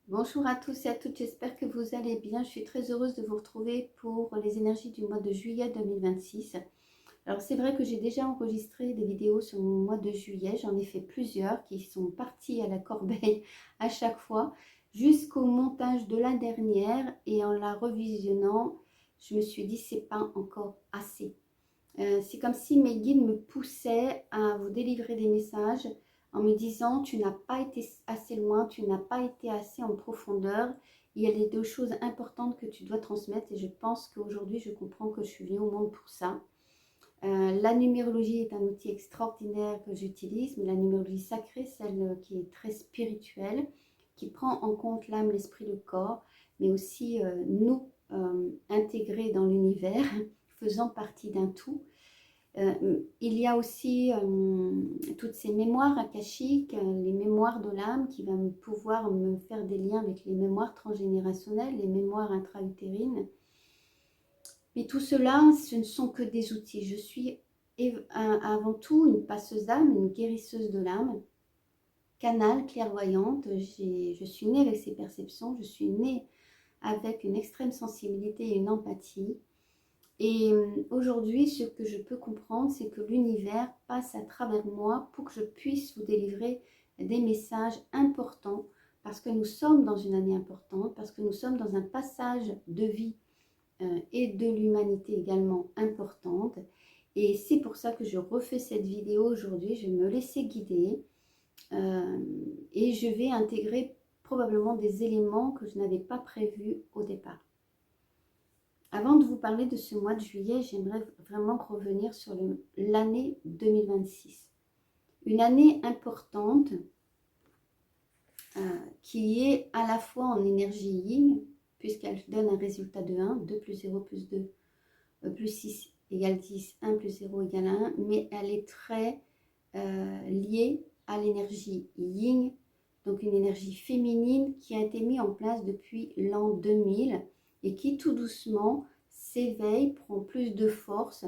Bonjour à tous et à toutes, j'espère que vous allez bien. Je suis très heureuse de vous retrouver pour les énergies du mois de juillet 2026. Alors c'est vrai que j'ai déjà enregistré des vidéos sur mon mois de juillet, j'en ai fait plusieurs qui sont parties à la corbeille à chaque fois, jusqu'au montage de la dernière, et en la revisionnant, je me suis dit c'est pas encore assez. C'est comme si mes guides me poussaient à vous délivrer des messages en me disant tu n'as pas été assez loin, tu n'as pas été assez en profondeur. Il y a les deux choses importantes que tu dois transmettre et je pense qu'aujourd'hui je comprends que je suis venue au monde pour ça. La numérologie est un outil extraordinaire que j'utilise, mais la numérologie sacrée, celle qui est très spirituelle, qui prend en compte l'âme, l'esprit, le corps, mais aussi nous intégrés dans l'univers, faisant partie d'un tout. Il y a aussi toutes ces mémoires akashiques, les mémoires de l'âme qui va pouvoir me faire des liens avec les mémoires transgénérationnelles, les mémoires intra-utérines. Mais tout cela, ce ne sont que des outils. Je suis avant tout une passeuse d'âme, une guérisseuse de l'âme, canal, clairvoyante. Je suis née avec ces perceptions, je suis née avec une extrême sensibilité et une empathie. Et aujourd'hui, ce que je peux comprendre, c'est que l'univers passe à travers moi pour que je puisse vous délivrer des messages importants, parce que nous sommes dans une année importante, parce que nous sommes dans un passage de vie et de l'humanité également importante. Et c'est pour ça que je refais cette vidéo aujourd'hui. Je vais me laisser guider et je vais intégrer probablement des éléments que je n'avais pas prévus au départ. Avant de vous parler de ce mois de juillet, j'aimerais vraiment revenir sur l'année 2026. Une année importante qui est à la fois en énergie yin, puisqu'elle donne un résultat de 1, 2 plus 0 plus 2 plus 6 égale 10, 1 plus 0 égale 1, mais elle est très liée à l'énergie yin, donc une énergie féminine qui a été mise en place depuis l'an 2000 et qui tout doucement s'éveille, prend plus de force.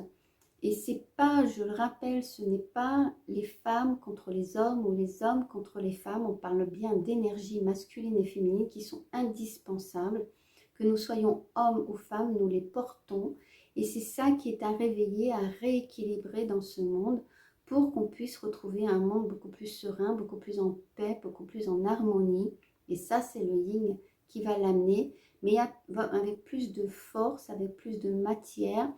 Et c'est pas, je le rappelle, ce n'est pas les femmes contre les hommes ou les hommes contre les femmes. On parle bien d'énergie masculine et féminine qui sont indispensables. Que nous soyons hommes ou femmes, nous les portons. Et c'est ça qui est à réveiller, à rééquilibrer dans ce monde pour qu'on puisse retrouver un monde beaucoup plus serein, beaucoup plus en paix, beaucoup plus en harmonie. Et ça, c'est le yin qui va l'amener, mais avec plus de force, avec plus de matière.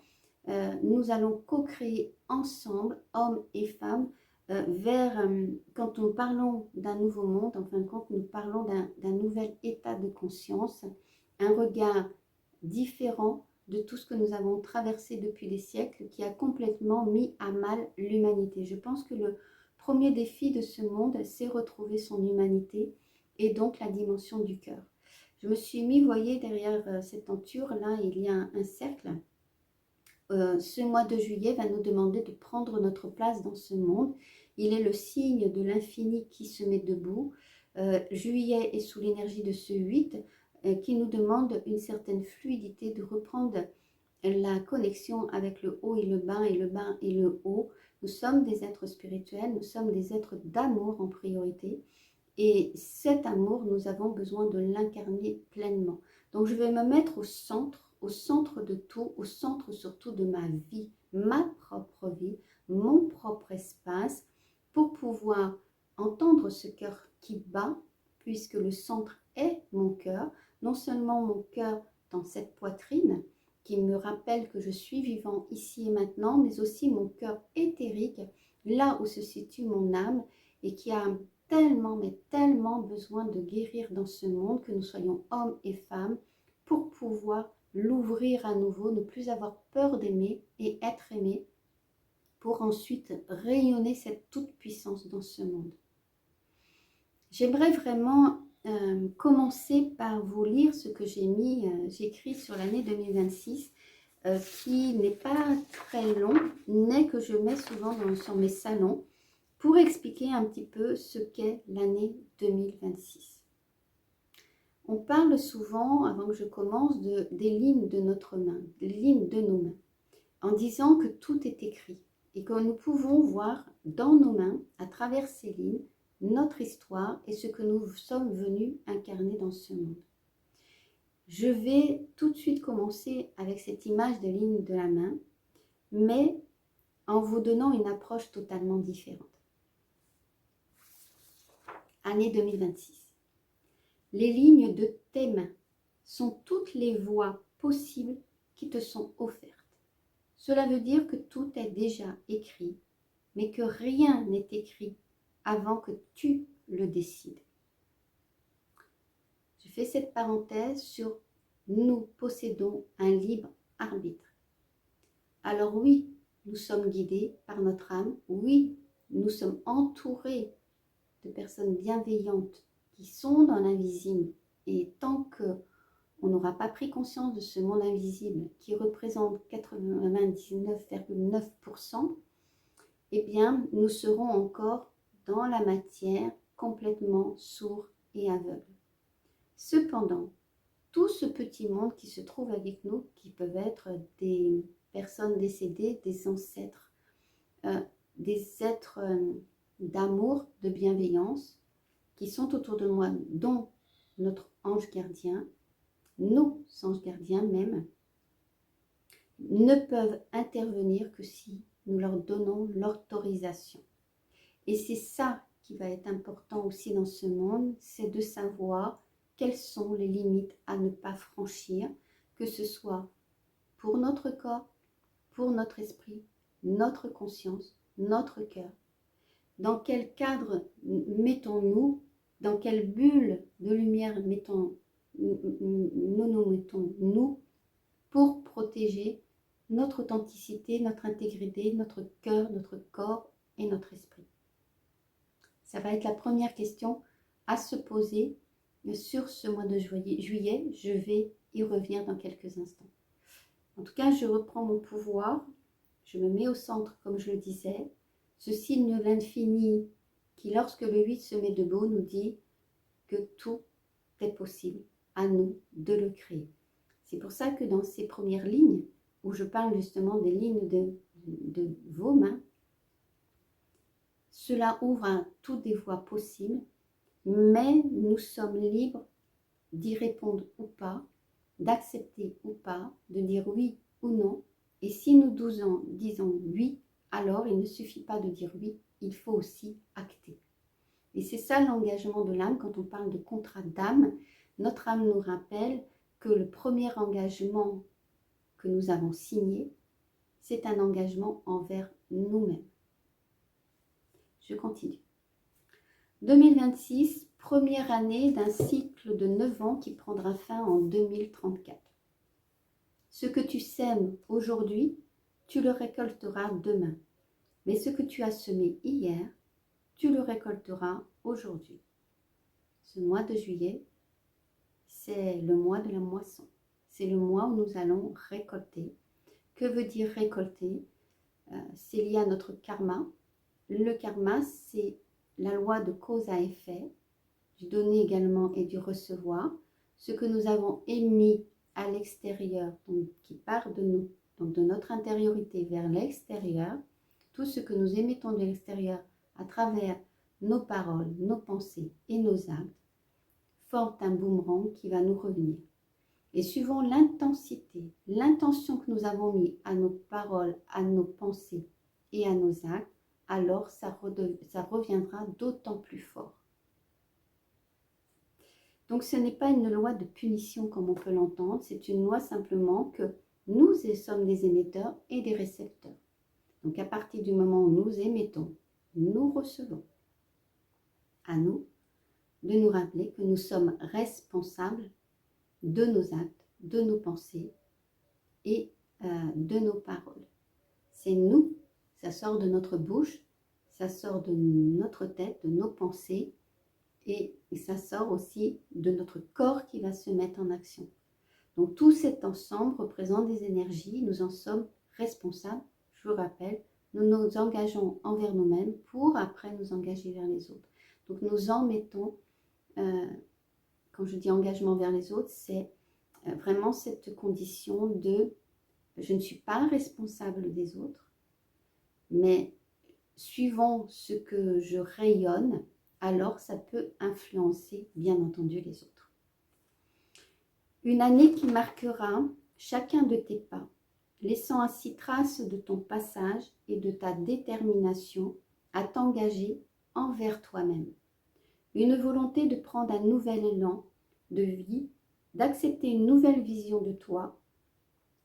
Nous allons co-créer ensemble, hommes et femmes, quand nous parlons d'un nouveau monde, en fin de compte, nous parlons d'un nouvel état de conscience, un regard différent de tout ce que nous avons traversé depuis des siècles, qui a complètement mis à mal l'humanité. Je pense que le premier défi de ce monde, c'est retrouver son humanité et donc la dimension du cœur. Je me suis mis, vous voyez, derrière cette tenture, là, il y a un cercle. Ce mois de juillet va nous demander de prendre notre place dans ce monde. Il est le signe de l'infini qui se met debout. Juillet est sous l'énergie de ce 8 qui nous demande une certaine fluidité, de reprendre la connexion avec le haut et le bas et le haut. Nous sommes des êtres spirituels, nous sommes des êtres d'amour en priorité. Et cet amour, nous avons besoin de l'incarner pleinement. Donc je vais me mettre au centre de tout, au centre surtout de ma vie, ma propre vie, mon propre espace, pour pouvoir entendre ce cœur qui bat, puisque le centre est mon cœur, non seulement mon cœur dans cette poitrine, qui me rappelle que je suis vivant ici et maintenant, mais aussi mon cœur éthérique, là où se situe mon âme, et qui a tellement, mais tellement besoin de guérir dans ce monde, que nous soyons hommes et femmes, pour pouvoir l'ouvrir à nouveau, ne plus avoir peur d'aimer et être aimé, pour ensuite rayonner cette toute-puissance dans ce monde. J'aimerais vraiment commencer par vous lire ce que j'ai écrit sur l'année 2026, qui n'est pas très long, mais que je mets souvent sur mes salons, pour expliquer un petit peu ce qu'est l'année 2026. On parle souvent, avant que je commence, des lignes de notre main, des lignes de nos mains, en disant que tout est écrit et que nous pouvons voir dans nos mains, à travers ces lignes, notre histoire et ce que nous sommes venus incarner dans ce monde. Je vais tout de suite commencer avec cette image de ligne de la main, mais en vous donnant une approche totalement différente. Année 2026. Les lignes de tes mains sont toutes les voies possibles qui te sont offertes. Cela veut dire que tout est déjà écrit, mais que rien n'est écrit avant que tu le décides. Je fais cette parenthèse sur nous possédons un libre arbitre. Alors oui, nous sommes guidés par notre âme. Oui, nous sommes entourés de personnes bienveillantes qui sont dans l'invisible. Et tant qu'on n'aura pas pris conscience de ce monde invisible qui représente 99,9%, eh bien, nous serons encore dans la matière complètement sourds et aveugles. Cependant, tout ce petit monde qui se trouve avec nous, qui peuvent être des personnes décédées, des ancêtres, des êtres d'amour, de bienveillance, qui sont autour de moi, dont notre ange gardien, nos anges gardiens même, ne peuvent intervenir que si nous leur donnons l'autorisation. Et c'est ça qui va être important aussi dans ce monde, c'est de savoir quelles sont les limites à ne pas franchir, que ce soit pour notre corps, pour notre esprit, notre conscience, notre cœur. Dans quel cadre mettons-nous, dans quelle bulle de lumière nous mettons-nous pour protéger notre authenticité, notre intégrité, notre cœur, notre corps et notre esprit. Ça va être la première question à se poser sur ce mois de juillet. Je vais y revenir dans quelques instants. En tout cas, je reprends mon pouvoir. Je me mets au centre, comme je le disais. Ce signe de l'infini qui, lorsque le 8 se met debout, nous dit que tout est possible. À nous de le créer. C'est pour ça que dans ces premières lignes, où je parle justement des lignes de vos mains, cela ouvre à toutes des voies possibles, mais nous sommes libres d'y répondre ou pas, d'accepter ou pas, de dire oui ou non. Et si nous disons oui, alors il ne suffit pas de dire oui, il faut aussi acter. Et c'est ça l'engagement de l'âme. Quand on parle de contrat d'âme, notre âme nous rappelle que le premier engagement que nous avons signé, c'est un engagement envers nous-mêmes. Je continue. 2026, première année d'un cycle de 9 ans qui prendra fin en 2034. Ce que tu sèmes aujourd'hui, tu le récolteras demain. Mais ce que tu as semé hier, tu le récolteras aujourd'hui. Ce mois de juillet, c'est le mois de la moisson. C'est le mois où nous allons récolter. Que veut dire récolter? C'est lié à notre karma. Le karma, c'est la loi de cause à effet, du donner également et du recevoir. Ce que nous avons émis à l'extérieur, donc qui part de nous, donc de notre intériorité vers l'extérieur, tout ce que nous émettons de l'extérieur à travers nos paroles, nos pensées et nos actes, forment un boomerang qui va nous revenir. Et suivant l'intensité, l'intention que nous avons mis à nos paroles, à nos pensées et à nos actes, alors ça reviendra d'autant plus fort. Donc ce n'est pas une loi de punition comme on peut l'entendre, c'est une loi simplement que nous sommes des émetteurs et des récepteurs. Donc à partir du moment où nous émettons, nous recevons. À nous de nous rappeler que nous sommes responsables de nos actes, de nos pensées et de nos paroles. C'est nous, ça sort de notre bouche, ça sort de notre tête, de nos pensées et ça sort aussi de notre corps qui va se mettre en action. Donc tout cet ensemble représente des énergies, nous en sommes responsables, je vous rappelle, nous nous engageons envers nous-mêmes pour après nous engager vers les autres. Donc nous en mettons, quand je dis engagement vers les autres, c'est vraiment cette condition de je ne suis pas responsable des autres, mais suivant ce que je rayonne, alors ça peut influencer bien entendu les autres. Une année qui marquera chacun de tes pas, laissant ainsi trace de ton passage et de ta détermination à t'engager envers toi-même. Une volonté de prendre un nouvel élan de vie, d'accepter une nouvelle vision de toi,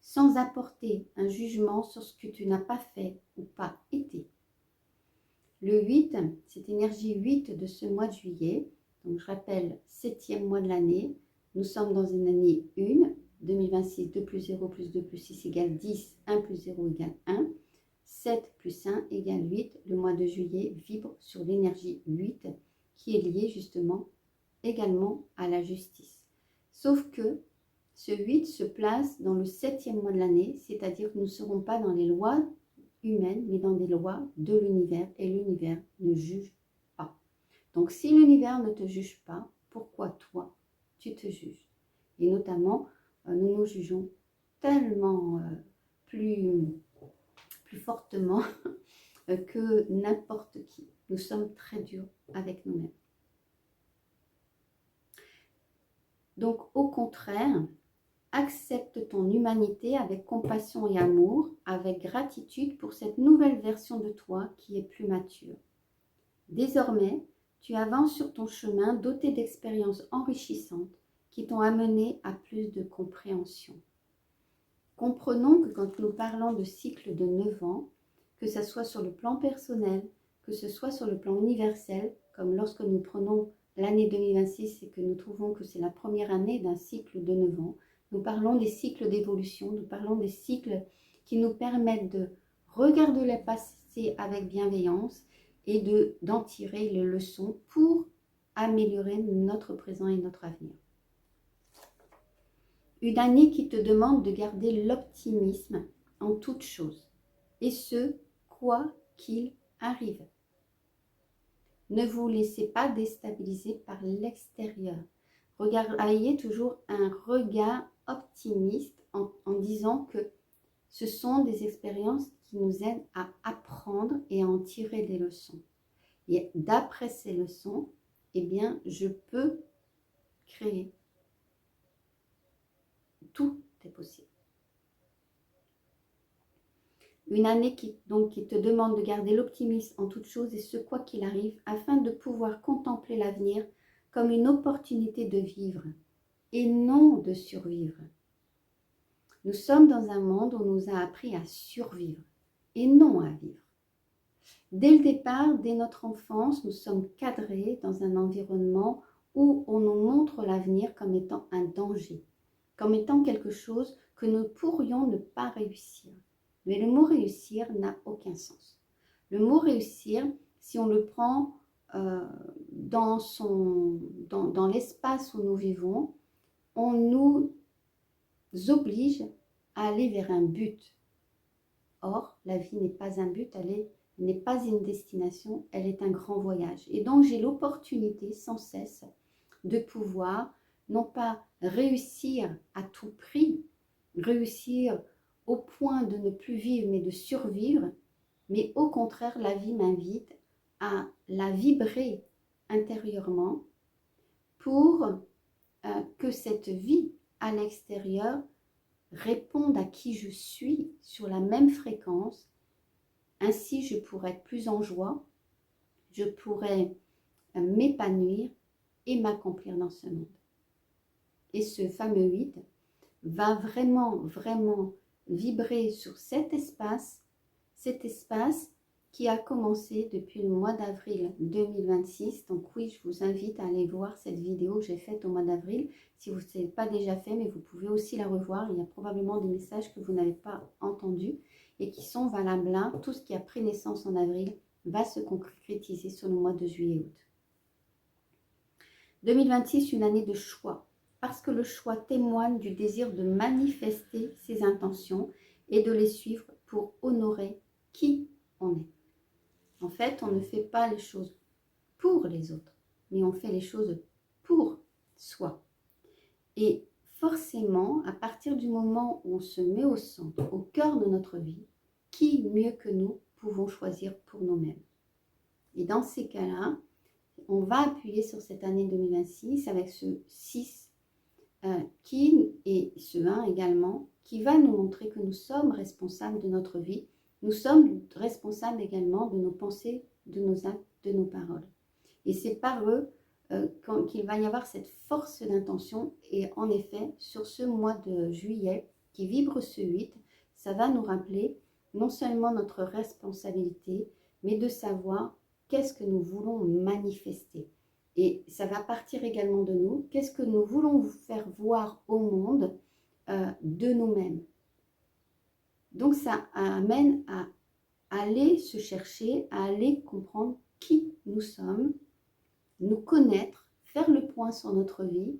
sans apporter un jugement sur ce que tu n'as pas fait ou pas été. Le 8, cette énergie 8 de ce mois de juillet, donc je rappelle, 7e mois de l'année, nous sommes dans une année 1, 2026, 2 plus 0 plus 2 plus 6 égale 10, 1 plus 0 égale 1, 7 plus 1 égale 8. Le mois de juillet vibre sur l'énergie 8 qui est liée justement également à la justice. Sauf que ce 8 se place dans le 7e mois de l'année, c'est-à-dire que nous ne serons pas dans les lois humaines, mais dans des lois de l'univers, et l'univers ne juge pas. Donc si l'univers ne te juge pas, pourquoi toi, tu te juges? Et notamment, nous nous jugeons tellement plus fortement que n'importe qui. Nous sommes très durs avec nous-mêmes. Donc au contraire, accepte ton humanité avec compassion et amour, avec gratitude pour cette nouvelle version de toi qui est plus mature. Désormais, tu avances sur ton chemin doté d'expériences enrichissantes qui t'ont amené à plus de compréhension. Comprenons que quand nous parlons de cycle de 9 ans, que ce soit sur le plan personnel, que ce soit sur le plan universel, comme lorsque nous prenons l'année 2026 et que nous trouvons que c'est la première année d'un cycle de 9 ans, nous parlons des cycles d'évolution, nous parlons des cycles qui nous permettent de regarder le passé avec bienveillance et d'en tirer les leçons pour améliorer notre présent et notre avenir. Une année qui te demande de garder l'optimisme en toutes choses, et ce, quoi qu'il arrive. Ne vous laissez pas déstabiliser par l'extérieur. Ayez toujours un regard optimiste en disant que ce sont des expériences qui nous aident à apprendre et à en tirer des leçons. Et d'après ces leçons, eh bien, je peux créer. Tout est possible. Une année qui te demande de garder l'optimisme en toutes choses et ce quoi qu'il arrive, afin de pouvoir contempler l'avenir comme une opportunité de vivre et non de survivre. Nous sommes dans un monde où on nous a appris à survivre et non à vivre. Dès le départ, dès notre enfance, nous sommes cadrés dans un environnement où on nous montre l'avenir comme étant un danger, comme étant quelque chose que nous pourrions ne pas réussir. Mais le mot réussir n'a aucun sens. Le mot réussir, si on le prend dans l'espace où nous vivons, on nous oblige à aller vers un but. Or, la vie n'est pas un but, elle n'est pas une destination, elle est un grand voyage. Et donc, j'ai l'opportunité sans cesse de pouvoir, non pas réussir à tout prix, réussir au point de ne plus vivre, mais de survivre, mais au contraire, la vie m'invite à la vibrer intérieurement pour que cette vie à l'extérieur réponde à qui je suis sur la même fréquence. Ainsi, je pourrais être plus en joie, je pourrais m'épanouir et m'accomplir dans ce monde. Et ce fameux 8 va vraiment, vraiment vibrer sur cet espace qui a commencé depuis le mois d'avril 2026. Donc oui, je vous invite à aller voir cette vidéo que j'ai faite au mois d'avril. Si vous ne l'avez pas déjà fait, mais vous pouvez aussi la revoir. Il y a probablement des messages que vous n'avez pas entendus et qui sont valables là. Tout ce qui a pris naissance en avril va se concrétiser sur le mois de juillet-août. 2026, une année de choix. Parce que le choix témoigne du désir de manifester ses intentions et de les suivre pour honorer qui on est. En fait, on ne fait pas les choses pour les autres, mais on fait les choses pour soi. Et forcément, à partir du moment où on se met au centre, au cœur de notre vie, qui mieux que nous pouvons choisir pour nous-mêmes? Et dans ces cas-là, on va appuyer sur cette année 2026 avec ce 6 qui est ce 1 également, qui va nous montrer que nous sommes responsables de notre vie. Nous sommes responsables également de nos pensées, de nos actes, de nos paroles. Et c'est par eux qu'il va y avoir cette force d'intention. Et en effet, sur ce mois de juillet qui vibre ce 8, ça va nous rappeler non seulement notre responsabilité, mais de savoir qu'est-ce que nous voulons manifester. Et ça va partir également de nous. Qu'est-ce que nous voulons faire voir au monde de nous-mêmes. Donc ça amène à aller se chercher, à aller comprendre qui nous sommes, nous connaître, faire le point sur notre vie,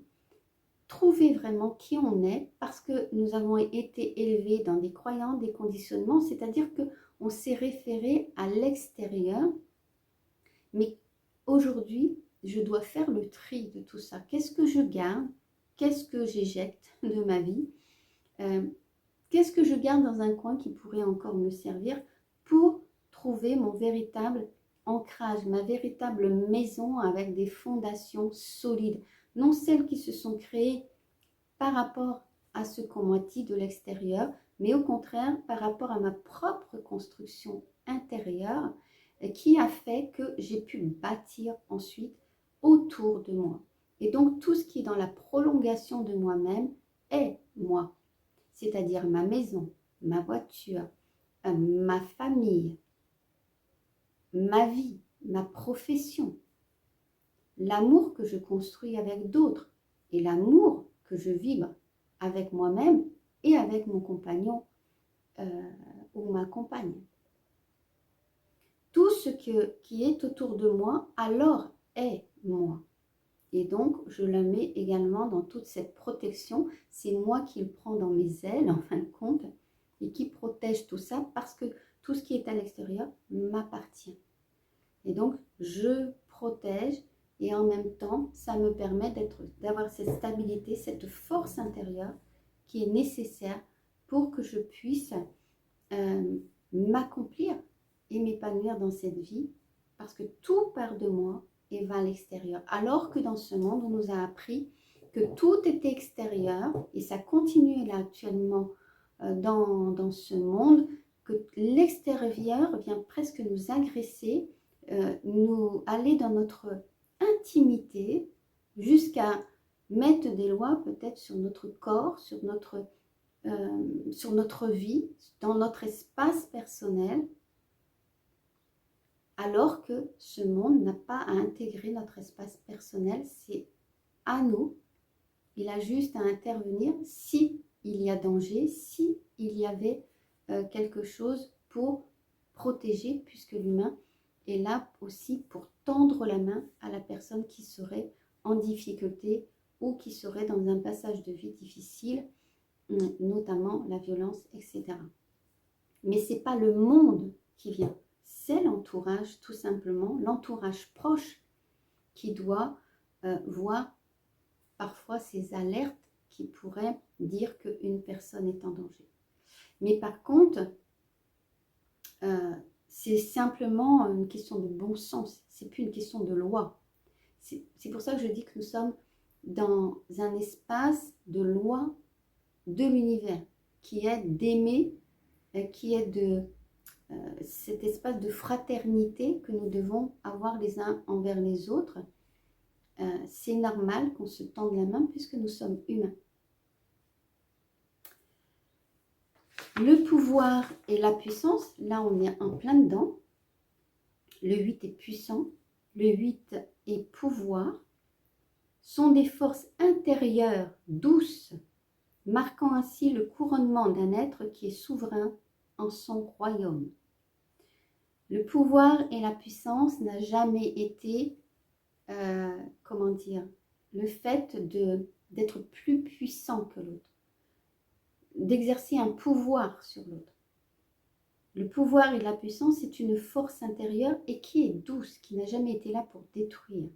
trouver vraiment qui on est, parce que nous avons été élevés dans des croyances, des conditionnements, c'est-à-dire qu'on s'est référé à l'extérieur, mais aujourd'hui, je dois faire le tri de tout ça. Qu'est-ce que je garde? Qu'est-ce que j'éjecte de ma vie? Qu'est-ce que je garde dans un coin qui pourrait encore me servir pour trouver mon véritable ancrage, ma véritable maison avec des fondations solides, non celles qui se sont créées par rapport à ce qu'on m'a dit de l'extérieur, mais au contraire par rapport à ma propre construction intérieure qui a fait que j'ai pu bâtir ensuite autour de moi. Et donc tout ce qui est dans la prolongation de moi-même est moi, c'est-à-dire ma maison, ma voiture, ma famille, ma vie, ma profession, l'amour que je construis avec d'autres et l'amour que je vibre avec moi-même et avec mon compagnon ou ma compagne. Tout ce qui est autour de moi alors est moi. Et donc, je le mets également dans toute cette protection. C'est moi qui le prends dans mes ailes, en fin de compte, et qui protège tout ça parce que tout ce qui est à l'extérieur m'appartient. Et donc, je protège et en même temps, ça me permet d'avoir cette stabilité, cette force intérieure qui est nécessaire pour que je puisse m'accomplir et m'épanouir dans cette vie parce que tout part de moi et va à l'extérieur. Alors que dans ce monde, on nous a appris que tout était extérieur et ça continue là actuellement dans ce monde, que l'extérieur vient presque nous agresser, nous aller dans notre intimité jusqu'à mettre des lois peut-être sur notre corps, sur notre vie, dans notre espace personnel, alors que ce monde n'a pas à intégrer notre espace personnel, c'est à nous. Il a juste à intervenir si il y a danger, si il y avait quelque chose pour protéger, puisque l'humain est là aussi pour tendre la main à la personne qui serait en difficulté ou qui serait dans un passage de vie difficile, notamment la violence, etc. Mais ce n'est pas le monde qui vient, c'est l'entourage, tout simplement, l'entourage proche qui doit voir parfois ces alertes qui pourraient dire qu'une personne est en danger. Mais par contre, c'est simplement une question de bon sens, c'est plus une question de loi. C'est pour ça que je dis que nous sommes dans un espace de loi de l'univers, qui est d'aimer, qui est de cet espace de fraternité que nous devons avoir les uns envers les autres. C'est normal qu'on se tende la main puisque nous sommes humains. Le pouvoir et la puissance, là on est en plein dedans. Le 8 est puissant, le 8 est pouvoir, sont des forces intérieures douces, marquant ainsi le couronnement d'un être qui est souverain en son royaume. Le pouvoir et la puissance n'a jamais été, comment dire, le fait d'être plus puissant que l'autre, d'exercer un pouvoir sur l'autre. Le pouvoir et la puissance, c'est une force intérieure et qui est douce, qui n'a jamais été là pour détruire.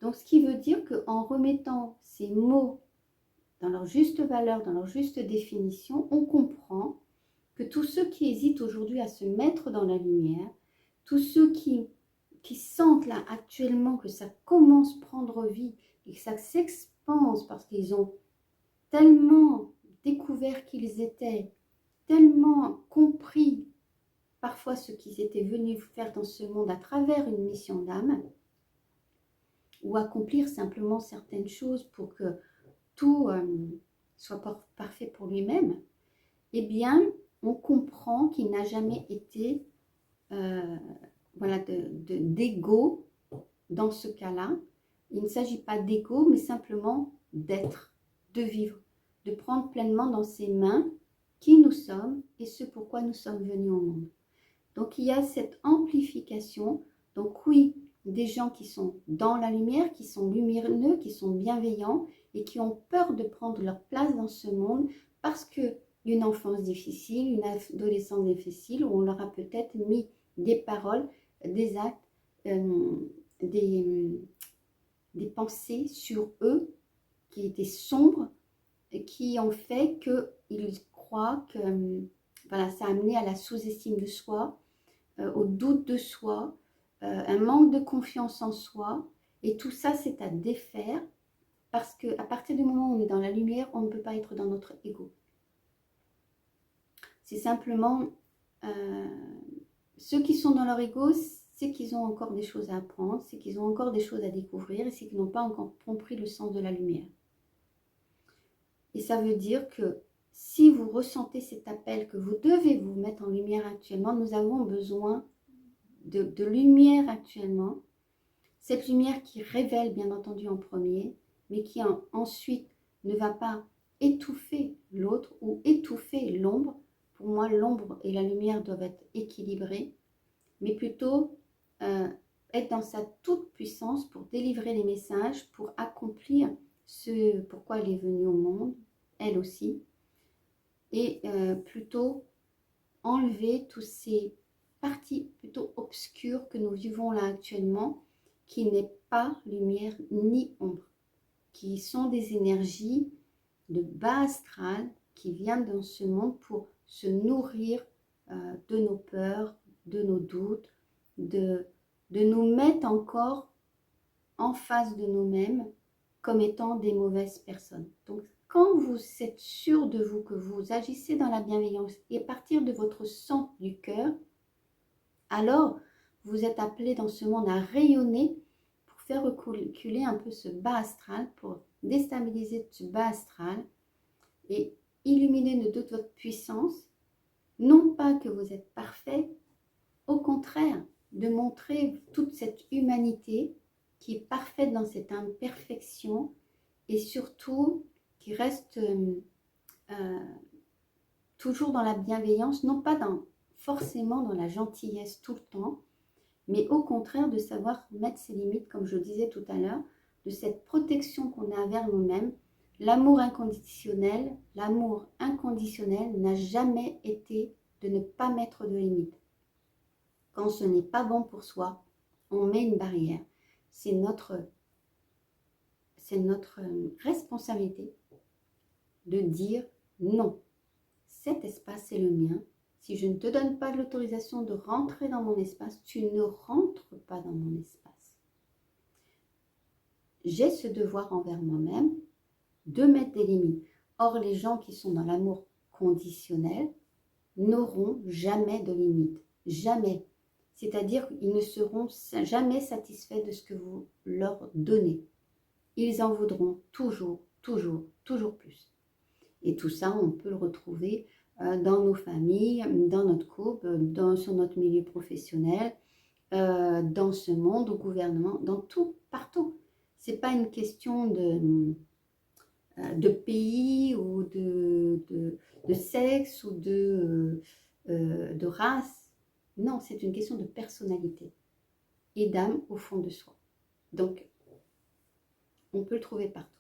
Donc, ce qui veut dire qu'en remettant ces mots dans leur juste valeur, dans leur juste définition, on comprend que tous ceux qui hésitent aujourd'hui à se mettre dans la lumière, tous ceux qui qui sentent là actuellement que ça commence à prendre vie et que ça s'expanse parce qu'ils ont tellement découvert qui ils étaient, tellement compris parfois ce qu'ils étaient venus faire dans ce monde à travers une mission d'âme, ou accomplir simplement certaines choses pour que tout soit parfait pour lui-même, eh bien, on comprend qu'il n'a jamais été voilà, d'ego dans ce cas-là. Il ne s'agit pas d'ego, mais simplement d'être, de vivre, de prendre pleinement dans ses mains qui nous sommes et ce pourquoi nous sommes venus au monde. Donc, il y a cette amplification. Donc, oui, des gens qui sont dans la lumière, qui sont lumineux, qui sont bienveillants et qui ont peur de prendre leur place dans ce monde parce qu'une enfance difficile, une adolescence difficile, où on leur a peut-être mis des paroles, des actes, des pensées sur eux qui étaient sombres et qui ont fait qu'ils croient que voilà, ça a amené à la sous-estime de soi, au doute de soi, un manque de confiance en soi. Et tout ça, c'est à défaire parce qu'à partir du moment où on est dans la lumière, on ne peut pas être dans notre ego. C'est simplement ceux qui sont dans leur ego, c'est qu'ils ont encore des choses à apprendre, c'est qu'ils ont encore des choses à découvrir et c'est qu'ils n'ont pas encore compris le sens de la lumière. Et ça veut dire que si vous ressentez cet appel que vous devez vous mettre en lumière actuellement, nous avons besoin de lumière actuellement. Cette lumière qui révèle bien entendu en premier, mais qui ensuite ne va pas étouffer l'autre ou étouffer l'ombre. Pour moi, l'ombre et la lumière doivent être équilibrées, mais plutôt être dans sa toute puissance pour délivrer les messages, pour accomplir ce pourquoi elle est venue au monde, elle aussi, et plutôt enlever tous ces parties plutôt obscures que nous vivons là actuellement, qui n'est pas lumière ni ombre, qui sont des énergies de bas astral qui viennent dans ce monde pour se nourrir de nos peurs, de nos doutes, de nous mettre encore en face de nous-mêmes comme étant des mauvaises personnes. Donc, quand vous êtes sûr de vous, que vous agissez dans la bienveillance et à partir de votre centre du cœur, alors vous êtes appelé dans ce monde à rayonner pour faire reculer un peu ce bas astral, pour déstabiliser ce bas astral et illuminer de toute votre puissance. Non pas que vous êtes parfait, au contraire, de montrer toute cette humanité qui est parfaite dans cette imperfection et surtout qui reste toujours dans la bienveillance, non pas forcément dans la gentillesse tout le temps, mais au contraire de savoir mettre ses limites, comme je disais tout à l'heure, de cette protection qu'on a envers nous-mêmes. L'amour inconditionnel n'a jamais été de ne pas mettre de limites. Quand ce n'est pas bon pour soi, on met une barrière. C'est notre responsabilité de dire non. Cet espace est le mien. Si je ne te donne pas l'autorisation de rentrer dans mon espace, tu ne rentres pas dans mon espace. J'ai ce devoir envers moi-même de mettre des limites. Or, les gens qui sont dans l'amour conditionnel n'auront jamais de limites. Jamais. C'est-à-dire qu'ils ne seront jamais satisfaits de ce que vous leur donnez. Ils en voudront toujours, toujours, toujours plus. Et tout ça, on peut le retrouver dans nos familles, dans notre couple, sur notre milieu professionnel, dans ce monde, au gouvernement, dans tout, partout. Ce n'est pas une question de pays ou de sexe ou de race. Non, c'est une question de personnalité et d'âme au fond de soi. Donc, on peut le trouver partout.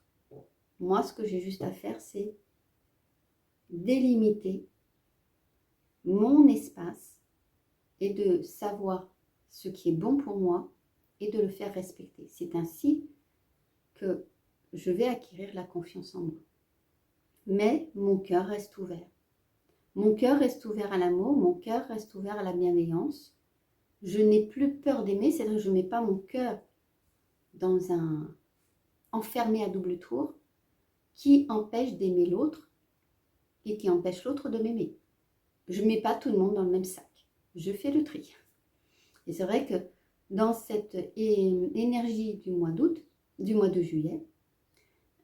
Moi, ce que j'ai juste à faire, c'est délimiter mon espace et de savoir ce qui est bon pour moi et de le faire respecter. C'est ainsi que je vais acquérir la confiance en moi. Mais mon cœur reste ouvert. Mon cœur reste ouvert à l'amour, mon cœur reste ouvert à la bienveillance. Je n'ai plus peur d'aimer, c'est-à-dire que je ne mets pas mon cœur dans un enfermé à double tour qui empêche d'aimer l'autre et qui empêche l'autre de m'aimer. Je ne mets pas tout le monde dans le même sac. Je fais le tri. Et c'est vrai que dans cette énergie du mois d'août, du mois de juillet,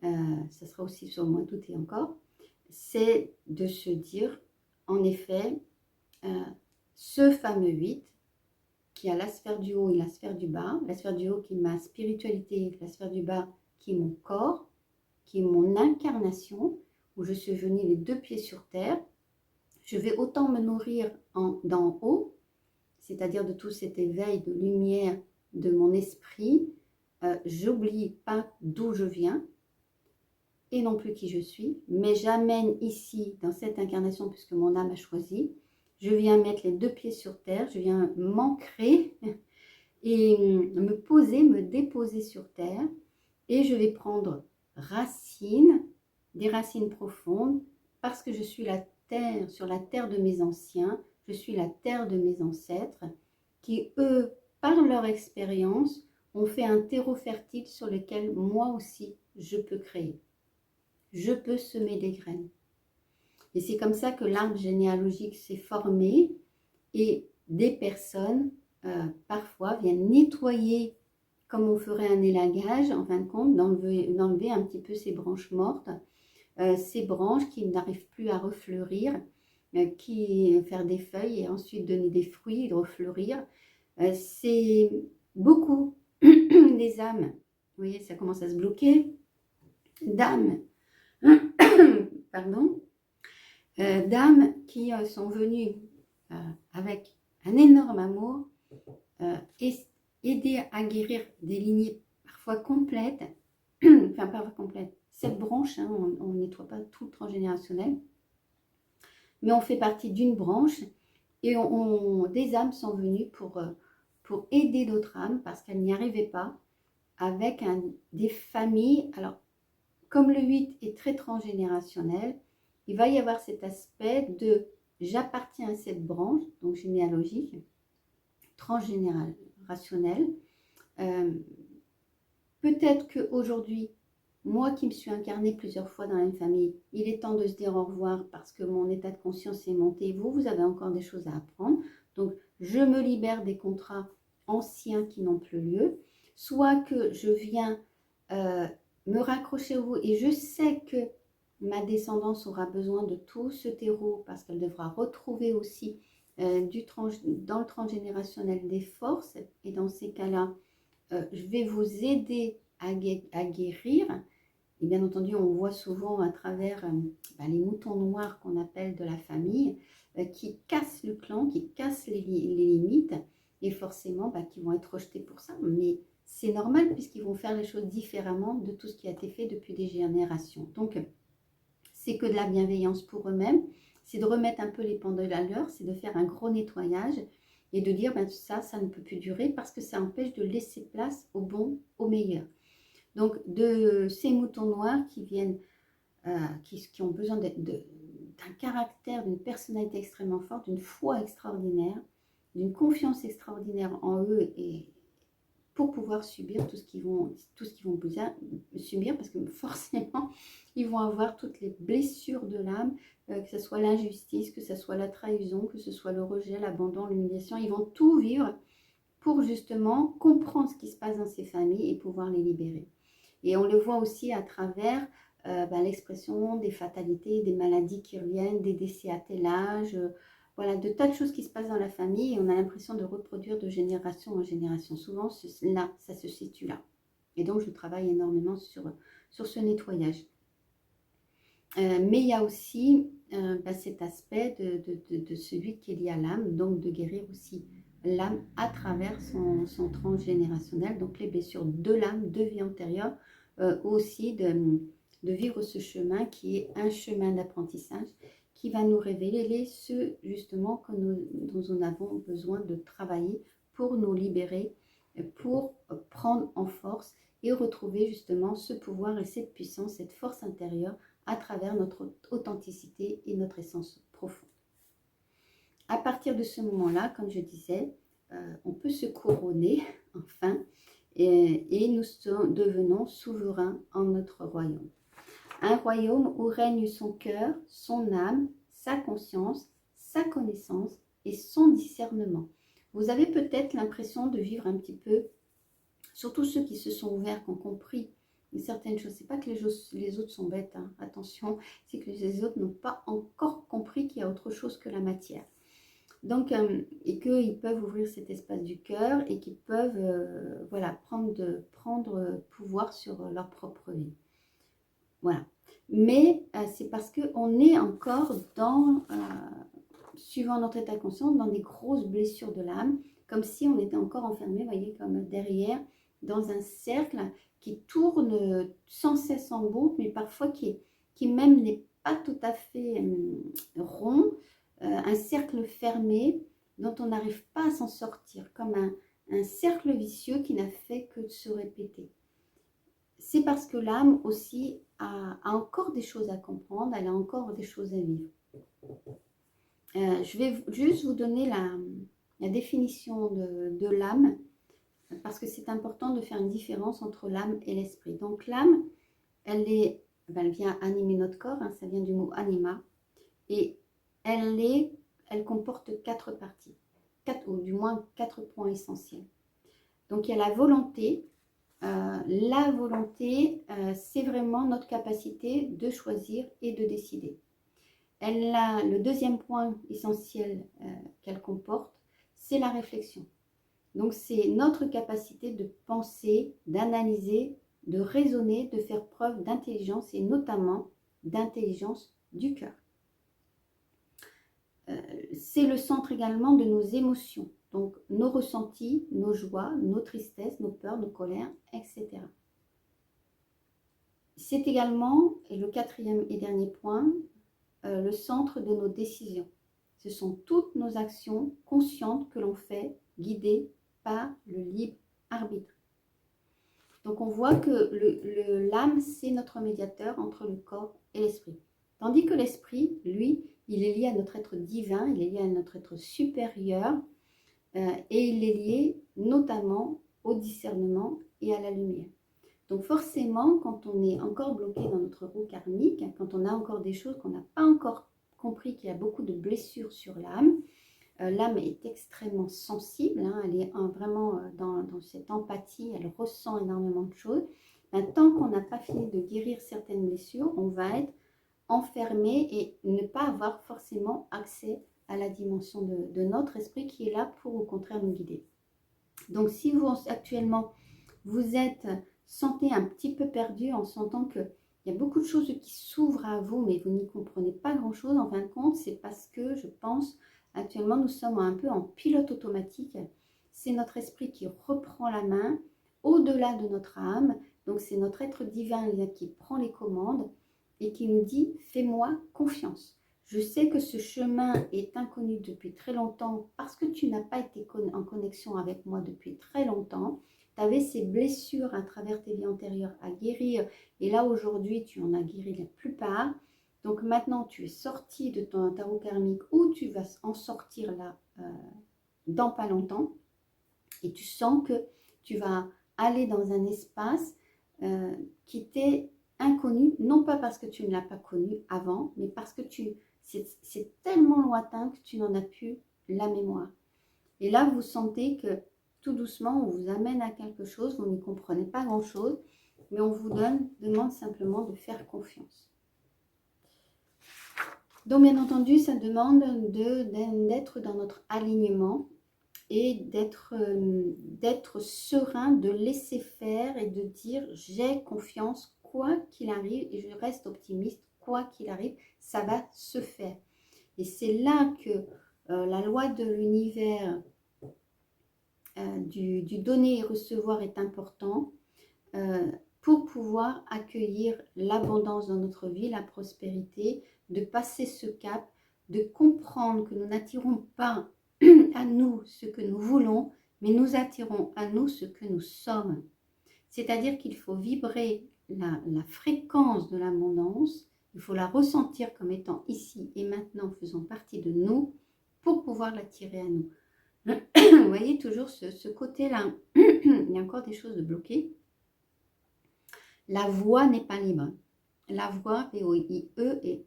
ça sera aussi sur le mois d'août et encore, c'est de se dire, en effet, ce fameux 8, qui a la sphère du haut et la sphère du bas, la sphère du haut qui est ma spiritualité, la sphère du bas qui est mon corps, qui est mon incarnation, où je suis venue les deux pieds sur terre. Je vais autant me nourrir d'en haut, c'est-à-dire de tout cet éveil de lumière de mon esprit. J'oublie pas d'où je viens et non plus qui je suis, mais j'amène ici, dans cette incarnation, puisque mon âme a choisi, je viens mettre les deux pieds sur terre, je viens m'ancrer et me poser, me déposer sur terre, et je vais prendre racine, des racines profondes, parce que je suis la terre, sur la terre de mes anciens, je suis la terre de mes ancêtres, qui eux, par leur expérience, ont fait un terreau fertile sur lequel moi aussi je peux créer. Je peux semer des graines. Et c'est comme ça que l'arbre généalogique s'est formé, et des personnes parfois viennent nettoyer, comme on ferait un élagage, en fin de compte, d'enlever un petit peu ces branches mortes, ces branches qui n'arrivent plus à refleurir, qui faire des feuilles et ensuite donner des fruits et refleurir. C'est beaucoup des âmes, vous voyez, ça commence à se bloquer, d'âmes, pardon, d'âmes qui sont venues avec un énorme amour, aider à guérir des lignées parfois complètes, enfin pas complètes, cette branche, hein, on ne nettoie pas tout le transgénérationnel, mais on fait partie d'une branche et des âmes sont venues pour aider d'autres âmes parce qu'elles n'y arrivaient pas avec des familles. Alors, comme le 8 est très transgénérationnel, il va y avoir cet aspect de j'appartiens à cette branche, donc généalogique, transgénérationnelle. Peut-être qu'aujourd'hui, moi qui me suis incarnée plusieurs fois dans la même famille, il est temps de se dire au revoir parce que mon état de conscience est monté. Vous avez encore des choses à apprendre. Donc, je me libère des contrats anciens qui n'ont plus lieu. Soit que je viens me raccrocher à vous et je sais que ma descendance aura besoin de tout ce terreau parce qu'elle devra retrouver aussi dans le transgénérationnel des forces. Et dans ces cas-là, je vais vous aider à guérir. Et bien entendu, on voit souvent à travers les moutons noirs qu'on appelle de la famille, qui cassent le clan, qui cassent les limites, et forcément qui vont être rejetés pour ça. Mais c'est normal puisqu'ils vont faire les choses différemment de tout ce qui a été fait depuis des générations. Donc, c'est que de la bienveillance pour eux-mêmes, c'est de remettre un peu les pendules à l'heure, c'est de faire un gros nettoyage et de dire ça ne peut plus durer parce que ça empêche de laisser place au bon, au meilleur. Donc, de ces moutons noirs qui viennent, qui ont besoin d'un caractère, d'une personnalité extrêmement forte, d'une foi extraordinaire, d'une confiance extraordinaire en eux et pour pouvoir subir tout ce qu'ils vont subir, parce que forcément, ils vont avoir toutes les blessures de l'âme, que ce soit l'injustice, que ce soit la trahison, que ce soit le rejet, l'abandon, l'humiliation. Ils vont tout vivre pour justement comprendre ce qui se passe dans ces familles et pouvoir les libérer. Et on le voit aussi à travers l'expression des fatalités, des maladies qui reviennent, des décès à tel âge, voilà, de tas de choses qui se passent dans la famille et on a l'impression de reproduire de génération en génération. Souvent, là, ça se situe là. Et donc, je travaille énormément sur ce nettoyage. Mais il y a aussi cet aspect de celui qui est lié à l'âme, donc de guérir aussi l'âme à travers son transgénérationnel, donc les blessures de l'âme, de vie antérieure, aussi de vivre ce chemin qui est un chemin d'apprentissage qui va nous révéler ce justement dont nous avons besoin de travailler pour nous libérer, pour prendre en force et retrouver justement ce pouvoir et cette puissance, cette force intérieure à travers notre authenticité et notre essence profonde. À partir de ce moment-là, comme je disais, on peut se couronner, enfin, et nous devenons souverains en notre royaume. Un royaume où règne son cœur, son âme, sa conscience, sa connaissance et son discernement. Vous avez peut-être l'impression de vivre un petit peu, surtout ceux qui se sont ouverts, qui ont compris certaines choses. C'est pas que les autres sont bêtes, hein, attention, c'est que les autres n'ont pas encore compris qu'il y a autre chose que la matière. Donc, et qu'ils peuvent ouvrir cet espace du cœur et qu'ils peuvent voilà, prendre pouvoir sur leur propre vie. Voilà. Mais c'est parce qu'on est encore dans, suivant notre état conscient, dans des grosses blessures de l'âme, comme si on était encore enfermé, vous voyez, comme derrière, dans un cercle qui tourne sans cesse en boucle, mais parfois qui même n'est pas tout à fait rond, un cercle fermé dont on n'arrive pas à s'en sortir, comme un cercle vicieux qui n'a fait que de se répéter. C'est parce que l'âme aussi a encore des choses à comprendre, elle a encore des choses à vivre. Je vais juste vous donner la définition de l'âme, parce que c'est important de faire une différence entre l'âme et l'esprit. Donc l'âme, elle vient animer notre corps, hein, ça vient du mot anima, et elle comporte 4 parties, ou du moins 4 points essentiels. Donc il y a la volonté. La volonté, c'est vraiment notre capacité de choisir et de décider. Le deuxième point essentiel qu'elle comporte, c'est la réflexion. Donc c'est notre capacité de penser, d'analyser, de raisonner, de faire preuve d'intelligence et notamment d'intelligence du cœur. C'est le centre également de nos émotions, donc nos ressentis, nos joies, nos tristesses, nos peurs, nos colères, etc. C'est également, et le quatrième et dernier point, le centre de nos décisions. Ce sont toutes nos actions conscientes que l'on fait, guidées par le libre arbitre. Donc on voit que l'âme, c'est notre médiateur entre le corps et l'esprit. Tandis que l'esprit, lui, il est lié à notre être divin, il est lié à notre être supérieur, et il est lié notamment au discernement et à la lumière. Donc forcément, quand on est encore bloqué dans notre roue karmique, quand on a encore des choses qu'on n'a pas encore compris, qu'il y a beaucoup de blessures sur l'âme, l'âme est extrêmement sensible, hein, elle est vraiment dans cette empathie, elle ressent énormément de choses. Tant qu'on n'a pas fini de guérir certaines blessures, on va être enfermé et ne pas avoir forcément accès à la dimension de notre esprit qui est là pour au contraire nous guider. Donc si vous actuellement vous sentez un petit peu perdu en sentant qu'il y a beaucoup de choses qui s'ouvrent à vous mais vous n'y comprenez pas grand chose, en fin de compte c'est parce que je pense actuellement nous sommes un peu en pilote automatique. C'est notre esprit qui reprend la main au-delà de notre âme, donc c'est notre être divin qui prend les commandes et qui nous dit « fais-moi confiance ». Je sais que ce chemin est inconnu depuis très longtemps parce que tu n'as pas été en connexion avec moi depuis très longtemps. Tu avais ces blessures à travers tes vies antérieures à guérir et là aujourd'hui tu en as guéri la plupart. Donc maintenant tu es sorti de ton tarot karmique ou tu vas en sortir là dans pas longtemps et tu sens que tu vas aller dans un espace qui t'est inconnu, non pas parce que tu ne l'as pas connu avant, mais parce que c'est tellement lointain que tu n'en as plus la mémoire. Et là, vous sentez que tout doucement, on vous amène à quelque chose, vous n'y comprenez pas grand-chose, mais on vous demande simplement de faire confiance. Donc, bien entendu, ça demande d'être dans notre alignement et d'être serein, de laisser faire et de dire « j'ai confiance ». Quoi qu'il arrive, et je reste optimiste, quoi qu'il arrive, ça va se faire. Et c'est là que la loi de l'univers, du donner et recevoir est important pour pouvoir accueillir l'abondance dans notre vie, la prospérité, de passer ce cap, de comprendre que nous n'attirons pas à nous ce que nous voulons, mais nous attirons à nous ce que nous sommes. C'est-à-dire qu'il faut vibrer la fréquence de l'abondance, il faut la ressentir comme étant ici et maintenant faisant partie de nous pour pouvoir l'attirer à nous. Vous voyez, toujours ce côté-là, il y a encore des choses de bloquées. La voix n'est pas libre. La voix, V-O-I-E et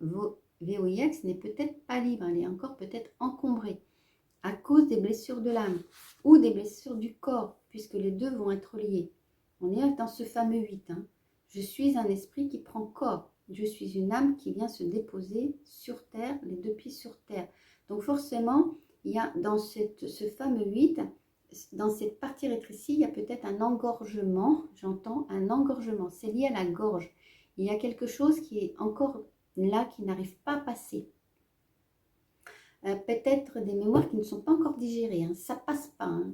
V-O-I-X, n'est peut-être pas libre. Elle est encore peut-être encombrée à cause des blessures de l'âme ou des blessures du corps, puisque les deux vont être liés. On est dans ce fameux 8. Hein. Je suis un esprit qui prend corps. Je suis une âme qui vient se déposer sur terre, les deux pieds sur terre. Donc forcément, il y a dans ce fameux 8, dans cette partie rétrécie, il y a peut-être un engorgement, j'entends un engorgement, c'est lié à la gorge. Il y a quelque chose qui est encore là, qui n'arrive pas à passer. Peut-être des mémoires qui ne sont pas encore digérées, hein. Ça passe pas, hein.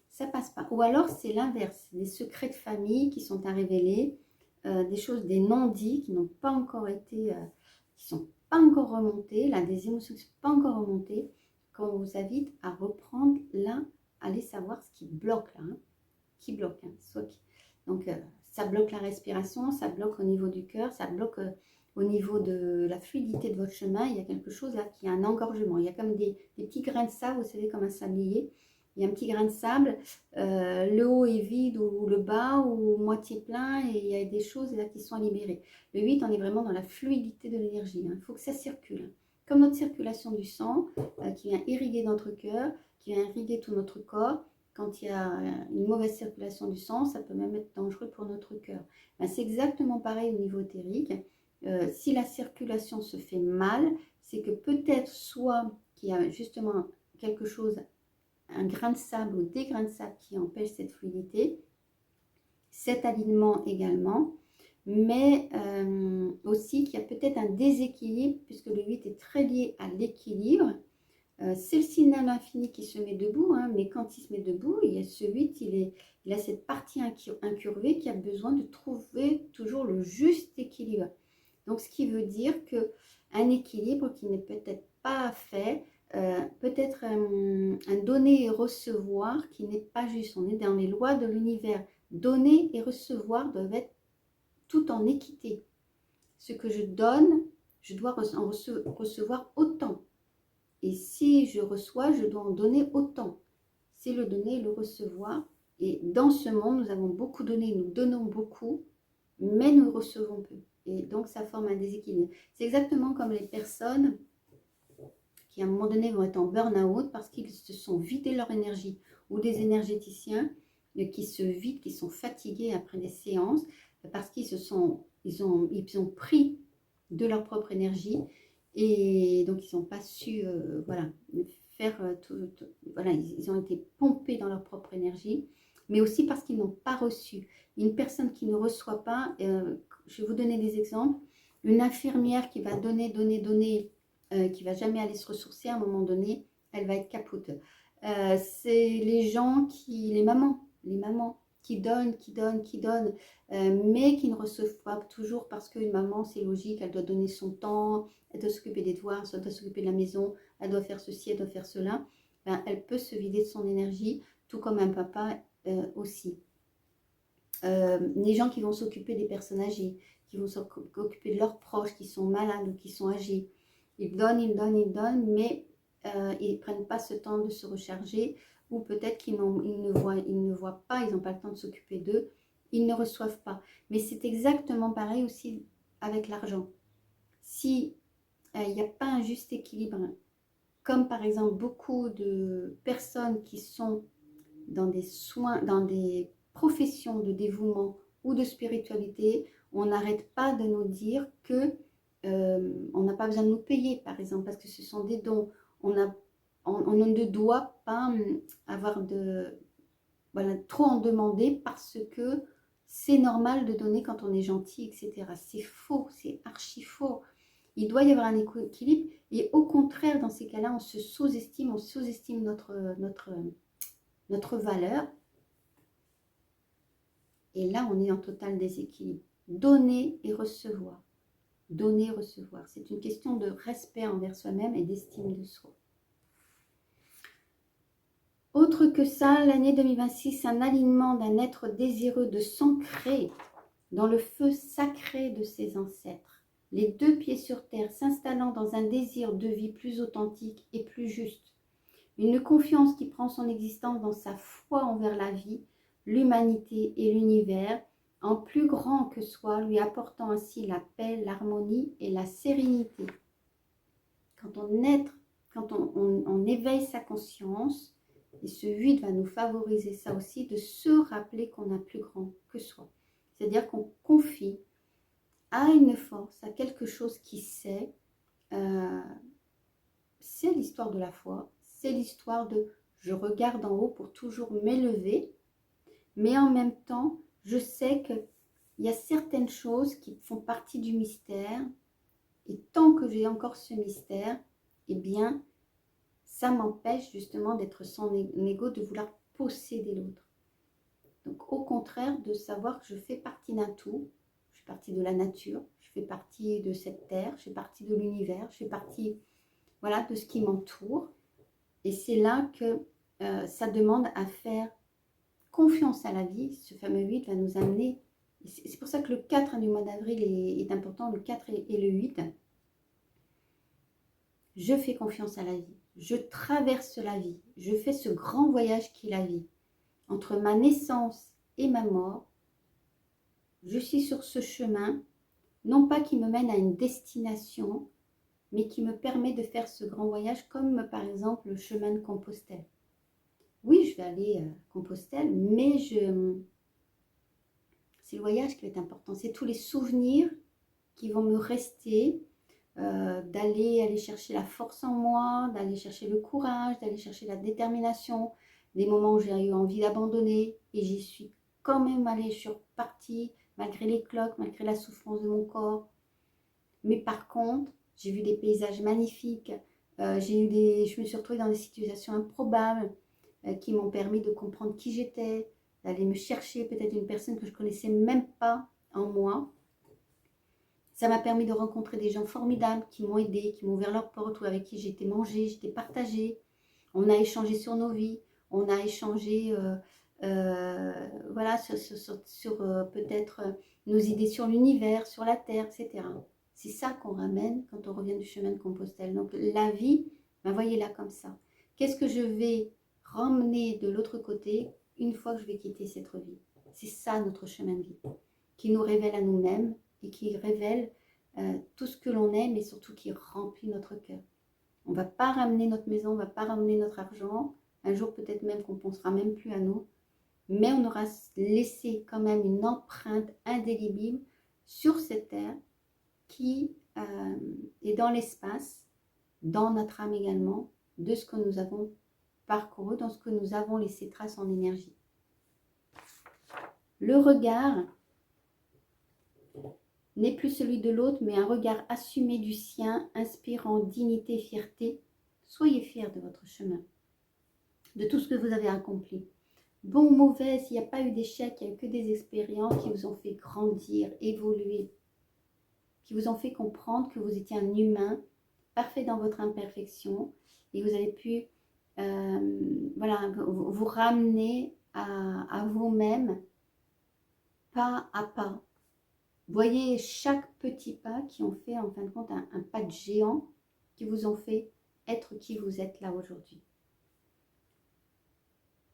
Ça passe pas. Ou alors c'est l'inverse, des secrets de famille qui sont à révéler, des choses, des non-dits qui n'ont pas encore été, qui sont pas encore remontés, là, des émotions qui ne sont pas encore remontées, qu'on vous invite à reprendre là, aller savoir ce qui bloque là, hein. Qui bloque, hein. Donc ça bloque la respiration, ça bloque au niveau du cœur, ça bloque au niveau de la fluidité de votre chemin. Il y a quelque chose là qui a un engorgement. Il y a comme des petits grains de sable, vous savez, comme un sablier. Il y a un petit grain de sable, le haut est vide ou le bas ou moitié plein et il y a des choses là qui sont à libérer. Le 8, on est vraiment dans la fluidité de l'énergie. Il faut que ça circule, hein. Comme notre circulation du sang qui vient irriguer notre cœur, qui vient irriguer tout notre corps. Quand il y a une mauvaise circulation du sang, ça peut même être dangereux pour notre cœur. Ben, c'est exactement pareil au niveau éthérique. Si la circulation se fait mal, c'est que peut-être soit qu'il y a justement quelque chose, un grain de sable ou des grains de sable qui empêchent cette fluidité, cet alignement également, mais aussi qu'il y a peut-être un déséquilibre, puisque le 8 est très lié à l'équilibre. C'est le signe à l'infini qui se met debout, hein, mais quand il se met debout, il y a ce 8, il a cette partie incurvée qui a besoin de trouver toujours le juste équilibre. Donc, ce qui veut dire qu'un équilibre qui n'est peut-être pas fait, peut-être un donner et recevoir qui n'est pas juste. On est dans les lois de l'univers. Donner et recevoir doivent être tout en équité. Ce que je donne, je dois en recevoir autant. Et si je reçois, je dois en donner autant. C'est le donner et le recevoir. Et dans ce monde, nous avons beaucoup donné, nous donnons beaucoup, mais nous recevons peu. Et donc, ça forme un déséquilibre. C'est exactement comme les personnes qui, à un moment donné, vont être en burn-out parce qu'ils se sont vidés leur énergie. Ou des énergéticiens qui se vident, qui sont fatigués après des séances parce qu'ils ont pris de leur propre énergie. Et donc, ils n'ont pas su voilà, faire voilà, ils ont été pompés dans leur propre énergie, mais aussi parce qu'ils n'ont pas reçu. Une personne qui ne reçoit pas, je vais vous donner des exemples. Une infirmière qui va donner, qui va jamais aller se ressourcer, à un moment donné, elle va être capote. C'est les gens les mamans qui donnent, mais qui ne reçoivent pas toujours parce qu'une maman, c'est logique, elle doit donner son temps, elle doit s'occuper des devoirs, elle doit s'occuper de la maison, elle doit faire ceci, elle doit faire cela. Ben, elle peut se vider de son énergie, tout comme un papa aussi. Les gens qui vont s'occuper des personnes âgées, qui vont s'occuper de leurs proches qui sont malades ou qui sont âgés, ils donnent, mais ils ne prennent pas ce temps de se recharger, ou peut-être qu'ils ne voient pas, ils n'ont pas le temps de s'occuper d'eux, ils ne reçoivent pas. Mais c'est exactement pareil aussi avec l'argent. Si il n'y a pas un juste équilibre, comme par exemple beaucoup de personnes qui sont dans des soins, dans des professions de dévouement ou de spiritualité, on n'arrête pas de nous dire que on n'a pas besoin de nous payer, par exemple, parce que ce sont des dons. On ne doit pas avoir trop en demander parce que c'est normal de donner quand on est gentil, etc. C'est faux, c'est archi faux. Il doit y avoir un équilibre et au contraire, dans ces cas-là, on se sous-estime, notre valeur. Et là, on est en total déséquilibre. Donner et recevoir. Donner et recevoir. C'est une question de respect envers soi-même et d'estime de soi. Autre que ça, l'année 2026, un alignement d'un être désireux de s'ancrer dans le feu sacré de ses ancêtres. Les deux pieds sur terre, s'installant dans un désir de vie plus authentique et plus juste. une confiance qui prend son existence dans sa foi envers la vie, l'humanité et l'univers, en plus grand que soi, lui apportant ainsi la paix, l'harmonie et la sérénité. Quand on éveille sa conscience, et ce 8 va nous favoriser ça aussi, de se rappeler qu'on a plus grand que soi. C'est-à-dire qu'on confie à une force, à quelque chose qui sait. C'est l'histoire de la foi, c'est l'histoire de je regarde en haut pour toujours m'élever, mais en même temps, je sais qu'il y a certaines choses qui font partie du mystère, et tant que j'ai encore ce mystère, eh bien, ça m'empêche justement d'être sans ego, de vouloir posséder l'autre. Donc, au contraire, de savoir que je fais partie d'un tout, je fais partie de la nature, je fais partie de cette terre, je fais partie de l'univers, je fais partie, voilà, de ce qui m'entoure. Et c'est là que ça demande à faire confiance à la vie. Ce fameux 8 va nous amener, c'est pour ça que le 4 du mois d'avril est important, le 4 et le 8. Je fais confiance à la vie, je traverse la vie, je fais ce grand voyage qui est la vie. Entre ma naissance et ma mort, je suis sur ce chemin, non pas qui me mène à une destination, mais qui me permet de faire ce grand voyage, comme par exemple le chemin de Compostelle. Oui, je vais aller à Compostelle, mais c'est le voyage qui va être important. C'est tous les souvenirs qui vont me rester, d'aller chercher la force en moi, d'aller chercher le courage, d'aller chercher la détermination, des moments où j'ai eu envie d'abandonner, et j'y suis quand même allée, je suis repartie, malgré les cloques, malgré la souffrance de mon corps. Mais par contre, j'ai vu des paysages magnifiques, je me suis retrouvée dans des situations improbables, qui m'ont permis de comprendre qui j'étais, d'aller me chercher peut-être une personne que je ne connaissais même pas en moi. Ça m'a permis de rencontrer des gens formidables qui m'ont aidé, qui m'ont ouvert leurs portes, ou avec qui j'étais mangée, j'étais partagée. On a échangé sur nos vies, on a échangé voilà, sur peut-être nos idées sur l'univers, sur la Terre, etc. C'est ça qu'on ramène quand on revient du chemin de Compostelle. Donc la vie, ben voyez-la comme ça. Qu'est-ce que je vais ramener de l'autre côté une fois que je vais quitter cette vie? C'est ça notre chemin de vie, qui nous révèle à nous-mêmes et qui révèle tout ce que l'on est, mais surtout qui remplit notre cœur. On ne va pas ramener notre maison, on ne va pas ramener notre argent. Un jour, peut-être même qu'on ne pensera même plus à nous. Mais on aura laissé quand même une empreinte indélébile sur cette terre qui est dans l'espace, dans notre âme également, de ce que nous avons parcouru, dans ce que nous avons laissé trace en énergie. Le regard n'est plus celui de l'autre, mais un regard assumé du sien, inspirant dignité et fierté. Soyez fiers de votre chemin, de tout ce que vous avez accompli. Bon ou mauvais, s'il n'y a pas eu d'échec, il n'y a eu que des expériences qui vous ont fait grandir, évoluer, qui vous ont fait comprendre que vous étiez un humain, parfait dans votre imperfection, et vous avez pu voilà, vous ramener à vous-même, pas à pas. Voyez chaque petit pas qui ont fait en fin de compte un pas de géant, qui vous ont fait être qui vous êtes là aujourd'hui.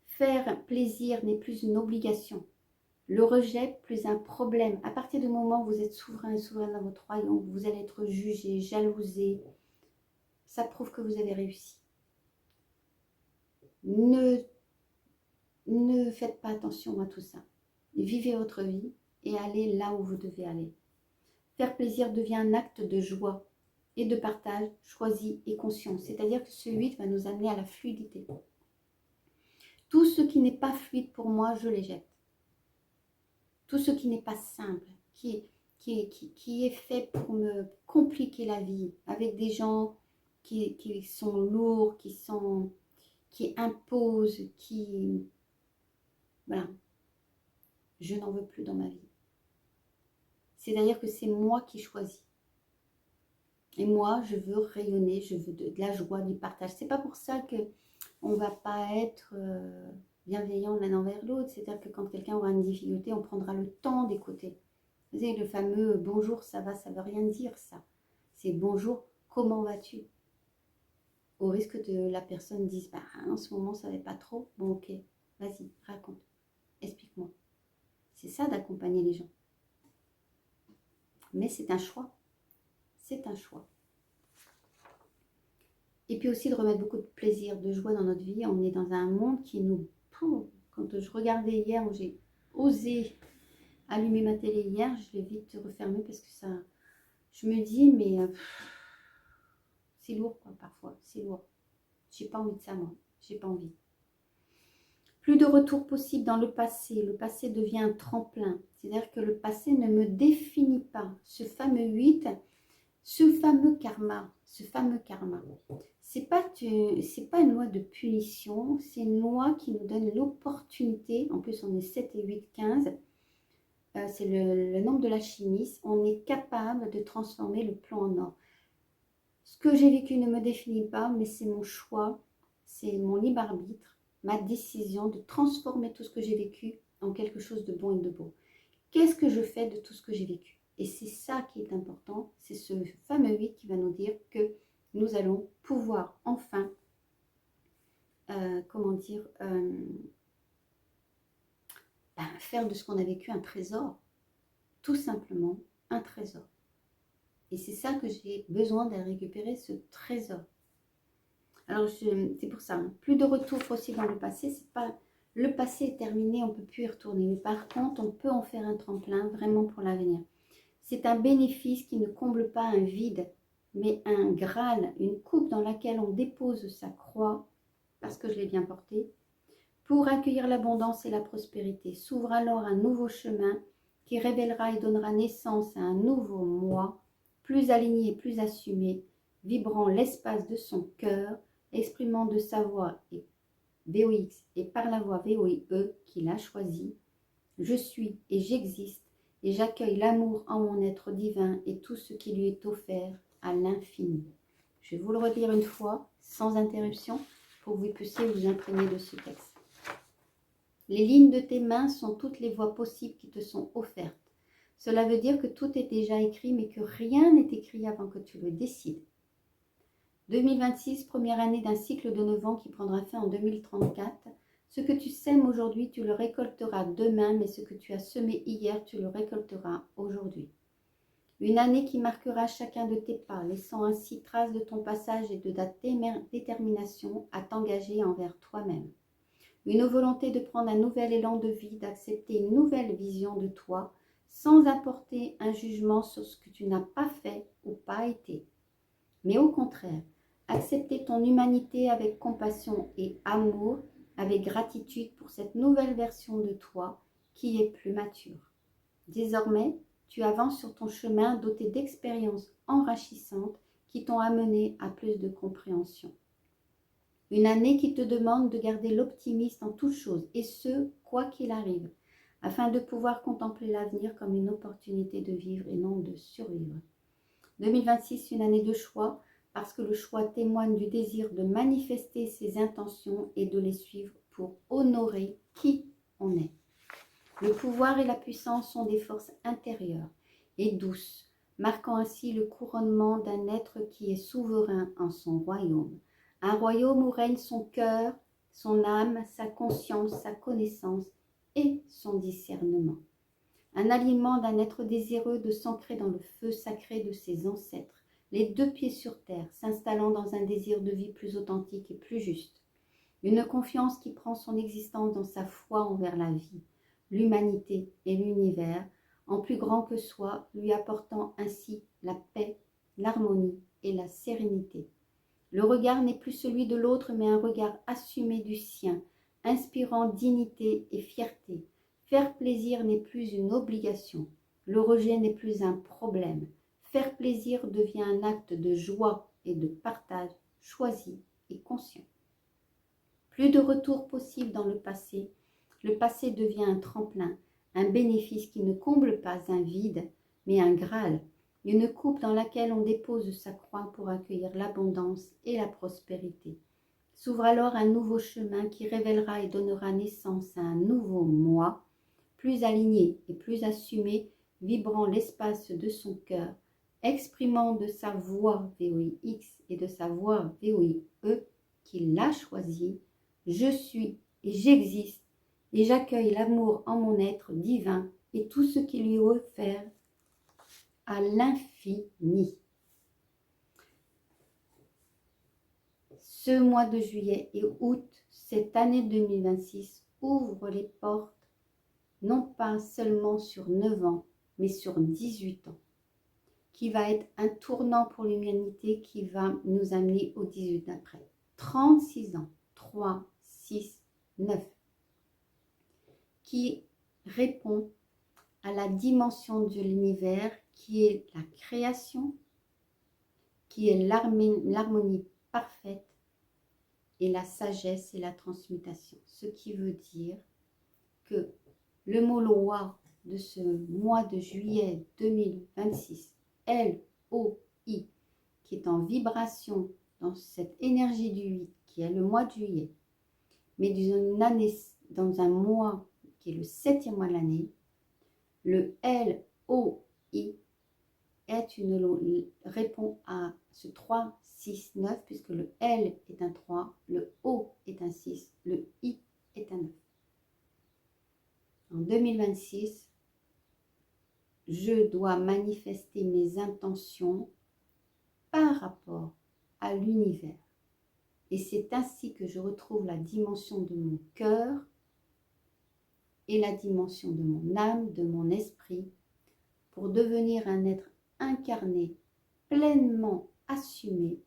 Faire plaisir n'est plus une obligation. Le rejet plus un problème. À partir du moment où vous êtes souverain et souveraine dans votre royaume, vous allez être jugé, jalousé. Ça prouve que vous avez réussi. Ne faites pas attention à tout ça. Vivez votre vie et allez là où vous devez aller. Faire plaisir devient un acte de joie et de partage choisi et conscient. C'est-à-dire que ce 8 va nous amener à la fluidité. Tout ce qui n'est pas fluide pour moi, je les jette. Tout ce qui n'est pas simple, qui est fait pour me compliquer la vie, avec des gens qui sont lourds, qui imposent, voilà, je n'en veux plus dans ma vie. C'est-à-dire que c'est moi qui choisis. Et moi, je veux rayonner, je veux de la joie, du partage. C'est pas pour ça que on va pas être bienveillant l'un envers l'autre. C'est-à-dire que quand quelqu'un aura une difficulté, on prendra le temps d'écouter. Vous savez, le fameux bonjour, ça va, ça veut rien dire ça. C'est bonjour, comment vas-tu? Au risque de la personne dise, bah, en ce moment ça va pas trop. Bon, ok, vas-y, raconte, explique-moi. C'est ça d'accompagner les gens. Mais c'est un choix. C'est un choix. Et puis aussi de remettre beaucoup de plaisir, de joie dans notre vie. On est dans un monde qui nous... Quand je regardais hier, où j'ai osé allumer ma télé hier, je l'ai vite refermée parce que ça... Je me dis, mais c'est lourd quoi, parfois, c'est lourd. J'ai pas envie de ça moi, j'ai pas envie. Plus de retour possible dans le passé devient un tremplin. C'est-à-dire que le passé ne me définit pas. Ce fameux 8, ce fameux karma, c'est pas une loi de punition, c'est une loi qui nous donne l'opportunité, en plus on est 7 et 8, 15, c'est le nombre de l'alchimiste, on est capable de transformer le plan en or. Ce que j'ai vécu ne me définit pas, mais c'est mon choix, c'est mon libre arbitre, ma décision de transformer tout ce que j'ai vécu en quelque chose de bon et de beau. Qu'est-ce que je fais de tout ce que j'ai vécu? Et c'est ça qui est important, c'est ce fameux 8 qui va nous dire que nous allons pouvoir enfin, faire de ce qu'on a vécu un trésor, tout simplement un trésor. Et c'est ça que j'ai besoin de récupérer, ce trésor. Alors c'est pour ça, hein, plus de retour possible dans le passé, c'est pas... Le passé est terminé, on ne peut plus y retourner. Mais par contre, on peut en faire un tremplin vraiment pour l'avenir. C'est un bénéfice qui ne comble pas un vide, mais un Graal, une coupe dans laquelle on dépose sa croix, parce que je l'ai bien portée, pour accueillir l'abondance et la prospérité. S'ouvre alors un nouveau chemin qui révélera et donnera naissance à un nouveau moi, plus aligné et plus assumé, vibrant l'espace de son cœur, exprimant de sa voix et VOX et par la voix VOIE qu'il a choisi. Je suis et j'existe et j'accueille l'amour en mon être divin et tout ce qui lui est offert à l'infini. Je vais vous le redire une fois, sans interruption, pour que vous puissiez vous imprégner de ce texte. Les lignes de tes mains sont toutes les voies possibles qui te sont offertes. Cela veut dire que tout est déjà écrit, mais que rien n'est écrit avant que tu le décides. 2026, première année d'un cycle de 9 ans qui prendra fin en 2034. Ce que tu sèmes aujourd'hui, tu le récolteras demain, mais ce que tu as semé hier, tu le récolteras aujourd'hui. Une année qui marquera chacun de tes pas, laissant ainsi trace de ton passage et de ta détermination à t'engager envers toi-même. Une volonté de prendre un nouvel élan de vie, d'accepter une nouvelle vision de toi, sans apporter un jugement sur ce que tu n'as pas fait ou pas été. Mais au contraire, accepter ton humanité avec compassion et amour, avec gratitude pour cette nouvelle version de toi qui est plus mature. Désormais, tu avances sur ton chemin doté d'expériences enrichissantes qui t'ont amené à plus de compréhension. Une année qui te demande de garder l'optimisme en toutes choses, et ce, quoi qu'il arrive, afin de pouvoir contempler l'avenir comme une opportunité de vivre et non de survivre. 2026, une année de choix, parce que le choix témoigne du désir de manifester ses intentions et de les suivre pour honorer qui on est. Le pouvoir et la puissance sont des forces intérieures et douces, marquant ainsi le couronnement d'un être qui est souverain en son royaume. Un royaume où règne son cœur, son âme, sa conscience, sa connaissance et son discernement. Un aliment d'un être désireux de s'ancrer dans le feu sacré de ses ancêtres, les deux pieds sur terre, s'installant dans un désir de vie plus authentique et plus juste. Une confiance qui prend son existence dans sa foi envers la vie, l'humanité et l'univers, en plus grand que soi, lui apportant ainsi la paix, l'harmonie et la sérénité. Le regard n'est plus celui de l'autre, mais un regard assumé du sien, inspirant dignité et fierté. Faire plaisir n'est plus une obligation. Le rejet n'est plus un problème. Faire plaisir devient un acte de joie et de partage choisi et conscient. Plus de retour possible dans le passé devient un tremplin, un bénéfice qui ne comble pas un vide, mais un Graal, une coupe dans laquelle on dépose sa croix pour accueillir l'abondance et la prospérité. S'ouvre alors un nouveau chemin qui révélera et donnera naissance à un nouveau moi, plus aligné et plus assumé, vibrant l'espace de son cœur, exprimant de sa voix VOIX et de sa voix VOIE qu'il a choisi, je suis et j'existe et j'accueille l'amour en mon être divin et tout ce qui lui est offert à l'infini. Ce mois de juillet et août, cette année 2026, ouvre les portes, non pas seulement sur 9 ans, mais sur 18 ans, qui va être un tournant pour l'humanité qui va nous amener au 18 d'après. 36 ans, 3, 6, 9, qui répond à la dimension de l'univers qui est la création, qui est l'harmonie parfaite et la sagesse et la transmutation. Ce qui veut dire que le mot loi de ce mois de juillet 2026, L-O-I, qui est en vibration dans cette énergie du 8, qui est le mois de juillet, mais dans un mois qui est le 7e mois de l'année, le L-O-I répond à ce 3, 6, 9, puisque le L est un 3, le O est un 6, le I est un 9. En 2026, je dois manifester mes intentions par rapport à l'univers. Et c'est ainsi que je retrouve la dimension de mon cœur et la dimension de mon âme, de mon esprit, pour devenir un être incarné, pleinement assumé,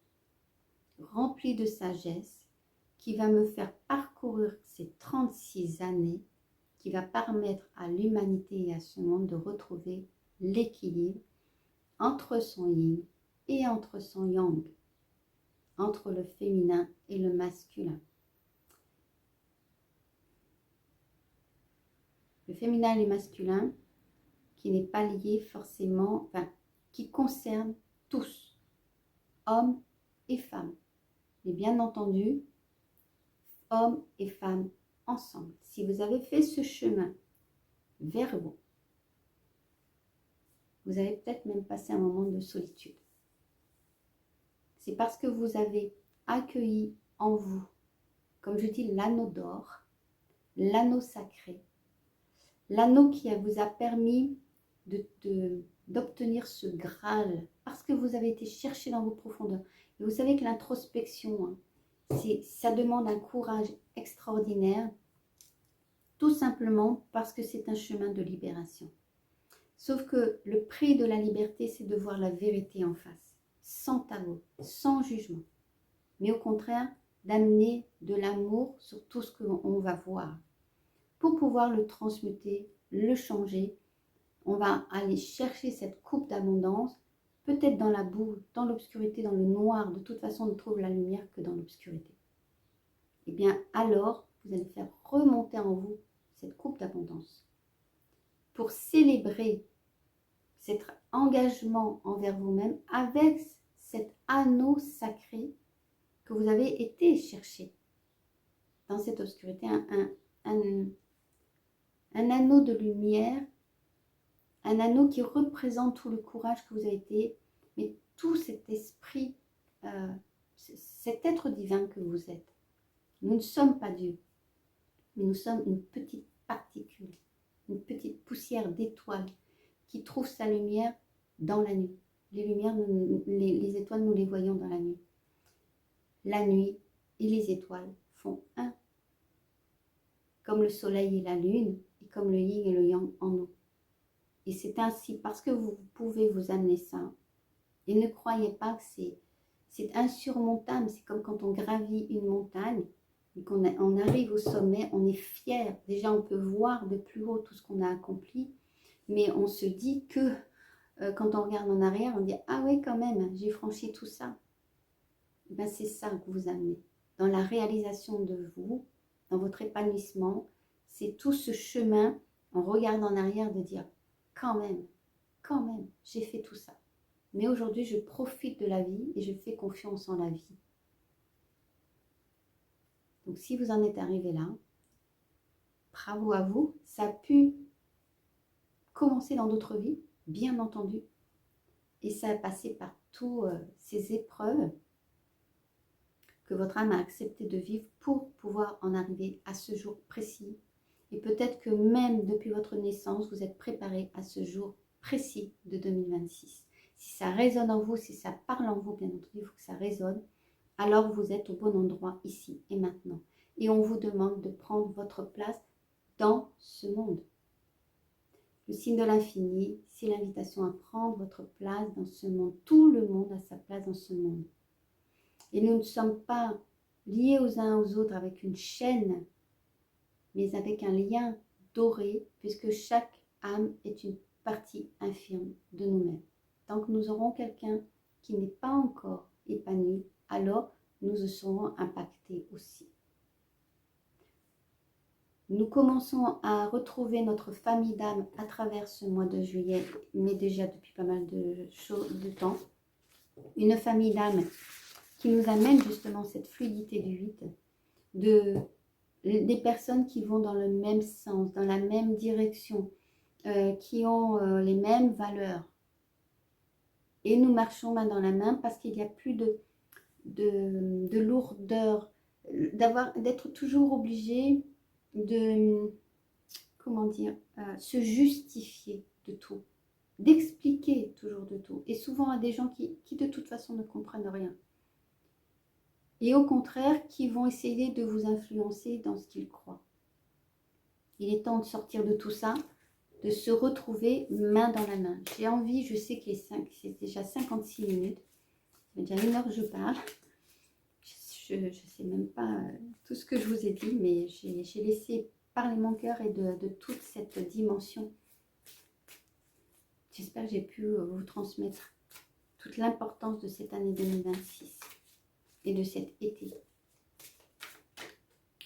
rempli de sagesse, qui va me faire parcourir ces 36 années, qui va permettre à l'humanité et à ce monde de retrouver l'équilibre entre son yin et entre son yang, entre le féminin et le masculin. Le féminin et le masculin qui n'est pas lié forcément, enfin, qui concerne tous, hommes et femmes. Et bien entendu, hommes et femmes ensemble. Si vous avez fait ce chemin vers vous, vous avez peut-être même passé un moment de solitude. C'est parce que vous avez accueilli en vous, comme je dis, l'anneau d'or, l'anneau sacré, l'anneau qui vous a permis d'obtenir ce Graal, parce que vous avez été chercher dans vos profondeurs. Et vous savez que l'introspection, ça demande un courage extraordinaire, tout simplement parce que c'est un chemin de libération. Sauf que le prix de la liberté, c'est de voir la vérité en face, sans tabou, sans jugement. Mais au contraire, d'amener de l'amour sur tout ce qu'on va voir. Pour pouvoir le transmuter, le changer, on va aller chercher cette coupe d'abondance, peut-être dans la boue, dans l'obscurité, dans le noir. De toute façon, on ne trouve la lumière que dans l'obscurité. Et bien alors, vous allez faire remonter en vous cette coupe d'abondance. Pour célébrer cet engagement envers vous-même avec cet anneau sacré que vous avez été chercher dans cette obscurité, un anneau de lumière, un anneau qui représente tout le courage que vous avez été, mais tout cet esprit, cet être divin que vous êtes. Nous ne sommes pas Dieu, mais nous sommes une petite particule, une petite poussière d'étoiles qui trouve sa lumière dans la nuit. Les lumières, les étoiles, nous les voyons dans la nuit. La nuit et les étoiles font un, comme le soleil et la lune, et comme le yin et le yang en nous. Et c'est ainsi, parce que vous pouvez vous amener ça, et ne croyez pas que c'est insurmontable. C'est comme quand on gravit une montagne, et on arrive au sommet, on est fier. Déjà, on peut voir de plus haut tout ce qu'on a accompli, mais on se dit que quand on regarde en arrière, on dit « Ah oui, quand même, j'ai franchi tout ça ». Ben, c'est ça que vous amenez. Dans la réalisation de vous, dans votre épanouissement, c'est tout ce chemin, en regardant en arrière, de dire « Quand même, j'ai fait tout ça. Mais aujourd'hui, je profite de la vie et je fais confiance en la vie. » Donc, si vous en êtes arrivé là, bravo à vous. Ça a pu commencer dans d'autres vies, bien entendu. Et ça a passé par toutes ces épreuves que votre âme a accepté de vivre pour pouvoir en arriver à ce jour précis. Et peut-être que même depuis votre naissance, vous êtes préparé à ce jour précis de 2026. Si ça résonne en vous, si ça parle en vous, bien entendu, il faut que ça résonne, alors vous êtes au bon endroit ici et maintenant. Et on vous demande de prendre votre place dans ce monde. Le signe de l'infini, c'est l'invitation à prendre votre place dans ce monde. Tout le monde a sa place dans ce monde. Et nous ne sommes pas liés aux uns aux autres avec une chaîne, mais avec un lien doré, puisque chaque âme est une partie infime de nous-mêmes. Tant que nous aurons quelqu'un qui n'est pas encore épanoui, alors nous serons impactés aussi. Nous commençons à retrouver notre famille d'âme à travers ce mois de juillet, mais déjà depuis pas mal de temps. Une famille d'âme qui nous amène justement cette fluidité du 8, des personnes qui vont dans le même sens, dans la même direction, qui ont les mêmes valeurs. Et nous marchons main dans la main parce qu'il n'y a plus de lourdeur, d'être toujours obligé de, comment dire, se justifier de tout, d'expliquer toujours de tout. Et souvent à des gens qui de toute façon ne comprennent rien. Et au contraire, qui vont essayer de vous influencer dans ce qu'ils croient. Il est temps de sortir de tout ça, de se retrouver main dans la main. J'ai envie, je sais que c'est déjà 56 minutes, c'est déjà 1 heure que je parle. Je ne sais même pas tout ce que je vous ai dit, mais j'ai laissé parler mon cœur et de toute cette dimension. J'espère que j'ai pu vous transmettre toute l'importance de cette année 2026. Et de cet été.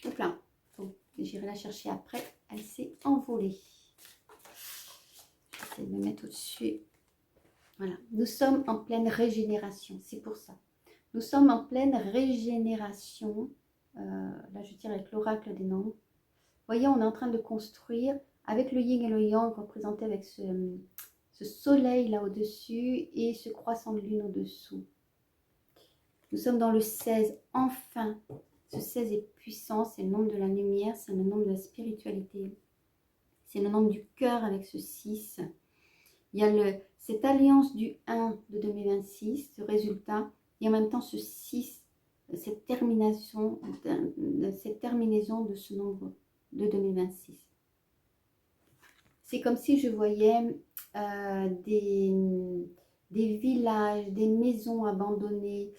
Donc là, bon, j'irai la chercher après. Elle s'est envolée. Je vais de me mettre au-dessus. Voilà. Nous sommes en pleine régénération. C'est pour ça. Nous sommes en pleine régénération. Là, je tire avec l'oracle des nombres. Vous voyez, on est en train de construire avec le yin et le yang représenté avec ce soleil là au-dessus et ce croissant de lune au-dessous. Nous sommes dans le 16, enfin. Ce 16 est puissant, c'est le nombre de la lumière, c'est le nombre de la spiritualité. C'est le nombre du cœur avec ce 6. Il y a cette alliance du 1 de 2026, ce résultat, et en même temps ce 6, cette terminaison de ce nombre de 2026. C'est comme si je voyais des villages, des maisons abandonnées,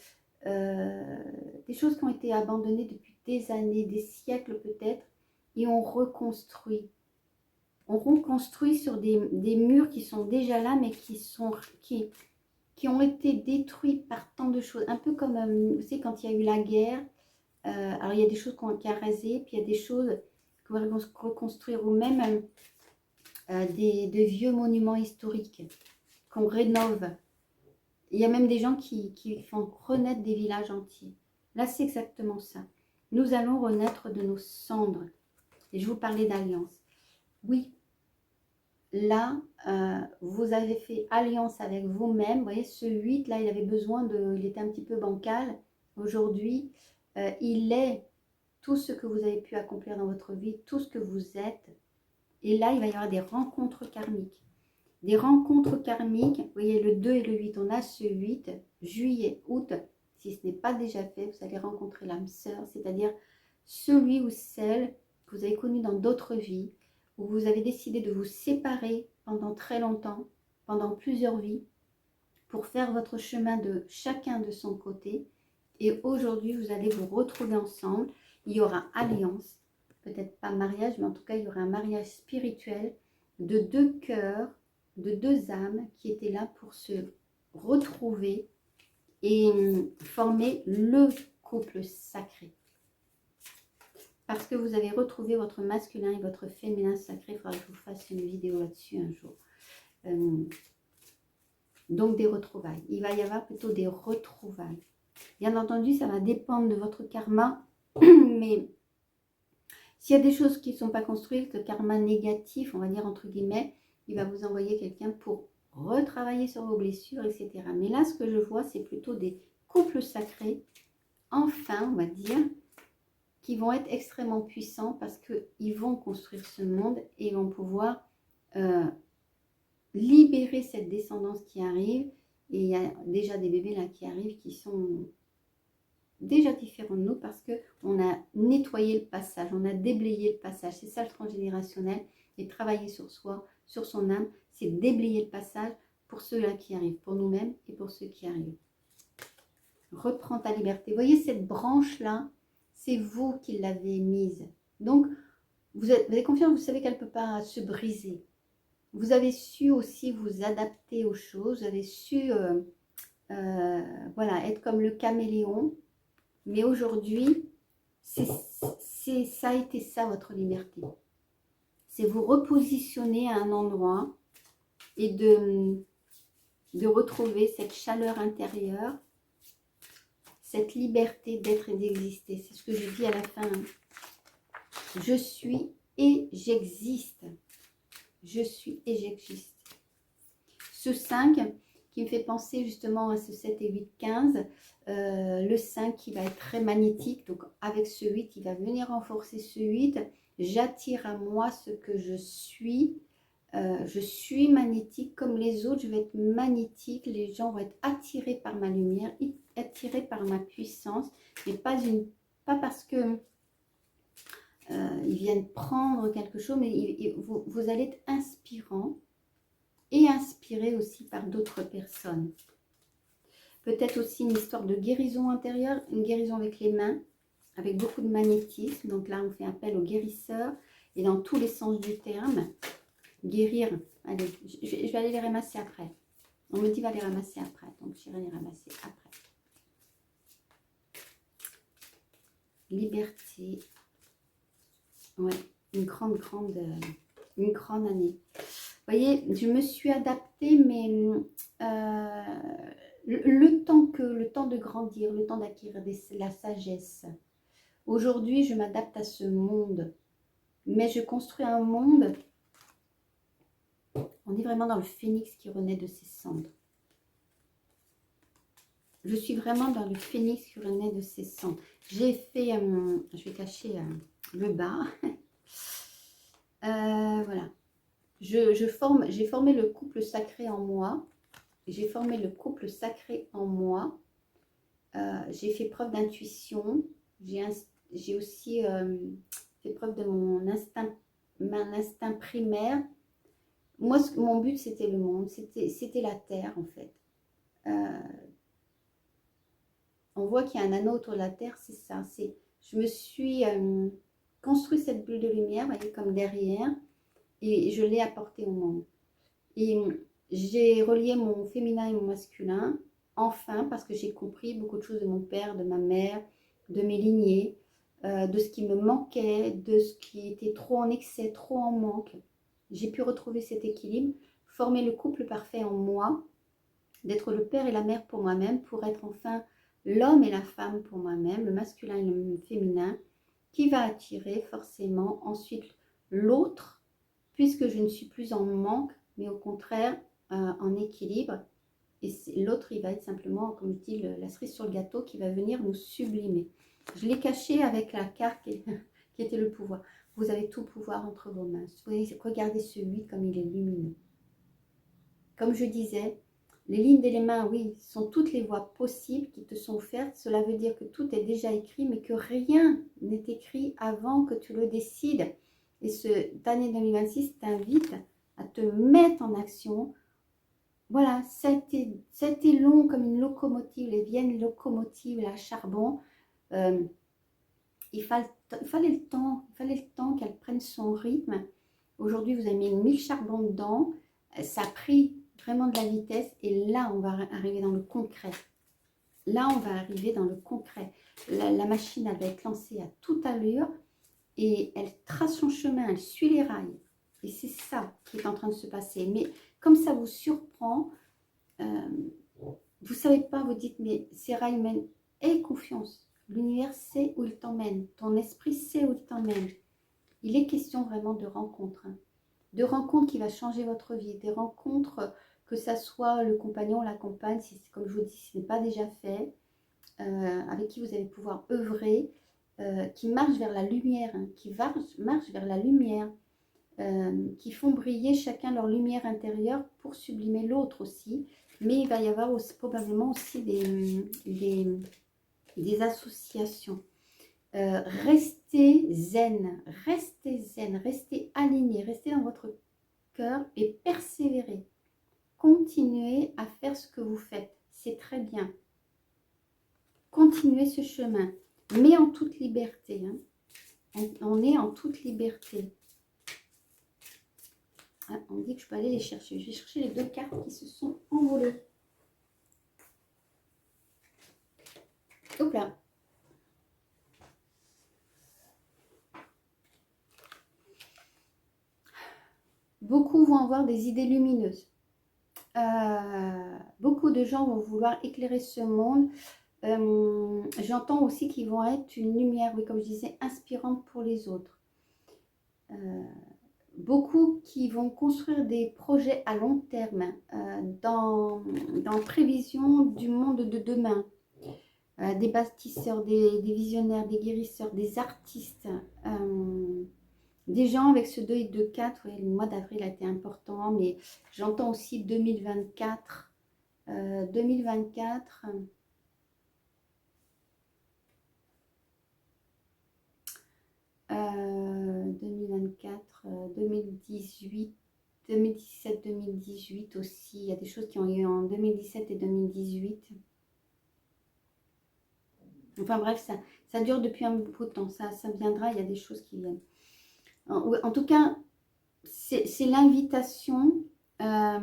des choses qui ont été abandonnées depuis des années, des siècles peut-être, et on reconstruit. On reconstruit sur des murs qui sont déjà là, mais qui ont été détruits par tant de choses. Un peu comme, vous savez, quand il y a eu la guerre, alors il y a des choses qui a rasé, puis il y a des choses qu'on va reconstruire, ou même de vieux monuments historiques qu'on rénove. Il y a même des gens qui font renaître des villages entiers. Là, c'est exactement ça. Nous allons renaître de nos cendres. Et je vous parlais d'alliance. Oui, là, vous avez fait alliance avec vous-même. Vous voyez, ce 8, là, il avait besoin il était un petit peu bancal. Aujourd'hui, il est tout ce que vous avez pu accomplir dans votre vie, tout ce que vous êtes. Et là, il va y avoir des rencontres karmiques. Des rencontres karmiques, vous voyez le 2 et le 8, on a ce 8, juillet, août, si ce n'est pas déjà fait, vous allez rencontrer l'âme sœur, c'est-à-dire celui ou celle que vous avez connu dans d'autres vies, où vous avez décidé de vous séparer pendant très longtemps, pendant plusieurs vies, pour faire votre chemin de chacun de son côté. Et aujourd'hui, vous allez vous retrouver ensemble, il y aura alliance, peut-être pas mariage, mais en tout cas, il y aura un mariage spirituel de 2 cœurs, de 2 âmes qui étaient là pour se retrouver et former le couple sacré. Parce que vous avez retrouvé votre masculin et votre féminin sacré. Il faudra que je vous fasse une vidéo là-dessus un jour. Donc des retrouvailles. Il va y avoir plutôt des retrouvailles. Bien entendu, ça va dépendre de votre karma. Mais s'il y a des choses qui ne sont pas construites, le karma négatif, on va dire entre guillemets, il va vous envoyer quelqu'un pour retravailler sur vos blessures, etc. Mais là, ce que je vois, c'est plutôt des couples sacrés, enfin, on va dire, qui vont être extrêmement puissants parce qu'ils vont construire ce monde et vont pouvoir libérer cette descendance qui arrive. Et il y a déjà des bébés là qui arrivent qui sont déjà différents de nous parce qu'on a nettoyé le passage, on a déblayé le passage. C'est ça le transgénérationnel, et travailler sur soi, sur son âme, c'est déblayer le passage pour ceux-là qui arrivent, pour nous-mêmes et pour ceux qui arrivent. Reprends ta liberté. Vous voyez cette branche-là, c'est vous qui l'avez mise. Donc, vous avez confiance, vous savez qu'elle ne peut pas se briser. Vous avez su aussi vous adapter aux choses, vous avez su voilà, être comme le caméléon. Mais aujourd'hui, ça a été ça votre liberté. C'est vous repositionner à un endroit et de retrouver cette chaleur intérieure, cette liberté d'être et d'exister. C'est ce que je dis à la fin. Je suis et j'existe. Je suis et j'existe. Ce 5 qui me fait penser justement à ce 7 et 8, 15. Le 5 qui va être très magnétique. Donc avec ce 8, il va venir renforcer ce 8. J'attire à moi ce que je suis. Je suis magnétique comme les autres. Je vais être magnétique. Les gens vont être attirés par ma lumière, attirés par ma puissance. Mais pas parce que ils viennent prendre quelque chose, mais vous allez être inspirant et inspiré aussi par d'autres personnes. Peut-être aussi une histoire de guérison intérieure, une guérison avec les mains, avec beaucoup de magnétisme. Donc là, on fait appel aux guérisseurs et dans tous les sens du terme. Guérir. Allez, je vais aller les ramasser après. On me dit va les ramasser après, donc j'irai les ramasser après. Liberté. Ouais, une grande année. Vous voyez, je me suis adaptée, mais le temps de grandir, le temps d'acquérir la sagesse. Aujourd'hui, je m'adapte à ce monde, mais je construis un monde. On est vraiment dans le phénix qui renaît de ses cendres. Je suis vraiment dans le phénix qui renaît de ses cendres. J'ai fait, je vais cacher le bas. Voilà. J'ai formé le couple sacré en moi. J'ai formé le couple sacré en moi. J'ai fait preuve d'intuition. J'ai aussi fait preuve de mon instinct primaire. Moi, mon but, c'était le monde. C'était la terre, en fait. On voit qu'il y a un anneau autour de la terre, c'est ça. Je me suis construit cette bulle de lumière, vous voyez, comme derrière. Et je l'ai apporté au monde. Et j'ai relié mon féminin et mon masculin, enfin, parce que j'ai compris beaucoup de choses de mon père, de ma mère, de mes lignées, de ce qui me manquait, de ce qui était trop en excès, trop en manque. J'ai pu retrouver cet équilibre, former le couple parfait en moi, d'être le père et la mère pour moi-même, pour être enfin l'homme et la femme pour moi-même, le masculin et le féminin, qui va attirer forcément ensuite l'autre, puisque je ne suis plus en manque, mais au contraire en équilibre. Et l'autre, il va être simplement, comme je dis, la cerise sur le gâteau qui va venir nous sublimer. Je l'ai caché avec la carte qui était le pouvoir. Vous avez tout pouvoir entre vos mains. Regardez ce 8 comme il est lumineux. Comme je disais, les lignes des mains, oui, sont toutes les voies possibles qui te sont offertes. Cela veut dire que tout est déjà écrit, mais que rien n'est écrit avant que tu le décides. Et cette année 2026 t'invite à te mettre en action. Voilà, ça a été long comme une locomotive, les vieilles locomotives à charbon. Il fallait le temps qu'elle prenne son rythme. Aujourd'hui, vous avez mis 1000 charbons dedans. Ça a pris vraiment de la vitesse. Et là, on va arriver dans le concret. Là, on va arriver dans le concret. La machine, elle va être lancée à toute allure. Et elle trace son chemin, elle suit les rails. Et c'est ça qui est en train de se passer. Mais comme ça vous surprend, vous ne savez pas, vous dites, mais ces rails mènent. Aie confiance. L'univers sait où il t'emmène. Ton esprit sait où il t'emmène. Il est question vraiment de rencontres. Hein. De rencontres qui vont changer votre vie. Des rencontres que ça soit le compagnon, la compagne, si, comme je vous dis, ce n'est pas déjà fait, avec qui vous allez pouvoir œuvrer, qui marche vers la lumière, hein, marche vers la lumière, qui font briller chacun leur lumière intérieure pour sublimer l'autre aussi. Mais il va y avoir aussi, probablement aussi des associations. Restez zen, restez aligné, restez dans votre cœur et persévérez. Continuez à faire ce que vous faites, c'est très bien. Continuez ce chemin, mais en toute liberté. Hein. On est en toute liberté. Ah, on dit que je peux aller les chercher. Je vais chercher les 2 cartes qui se sont envolées. Hop là. Beaucoup vont avoir des idées lumineuses. Beaucoup de gens vont vouloir éclairer ce monde. J'entends aussi qu'ils vont être une lumière, oui, comme je disais, inspirante pour les autres. Beaucoup qui vont construire des projets à long terme dans prévision du monde de demain. Des bâtisseurs, des visionnaires, des guérisseurs, des artistes, des gens avec ce 2 et 2, 4. Oui, le mois d'avril a été important, mais j'entends aussi 2024. 2024. 2024, 2018, 2017, 2018 aussi. Il y a des choses qui ont eu en 2017 et 2018. Enfin bref, ça dure depuis un bout de temps. Ça viendra, il y a des choses qui viennent. En tout cas, c'est l'invitation à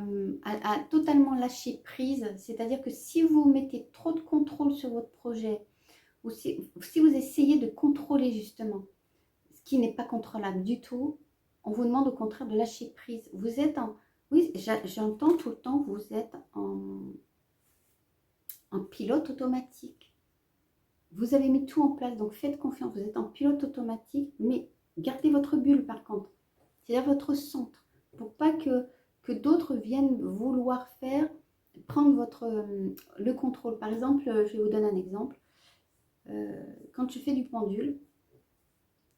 totalement lâcher prise. C'est-à-dire que si vous mettez trop de contrôle sur votre projet, ou si vous essayez de contrôler justement, ce qui n'est pas contrôlable du tout, on vous demande au contraire de lâcher prise. Vous êtes en... Oui, j'entends tout le temps, vous êtes en pilote automatique. Vous avez mis tout en place, donc faites confiance. Vous êtes en pilote automatique, mais gardez votre bulle par contre. C'est-à-dire votre centre. Pour pas que d'autres viennent vouloir prendre le contrôle. Par exemple, je vais vous donner un exemple. Quand je fais du pendule,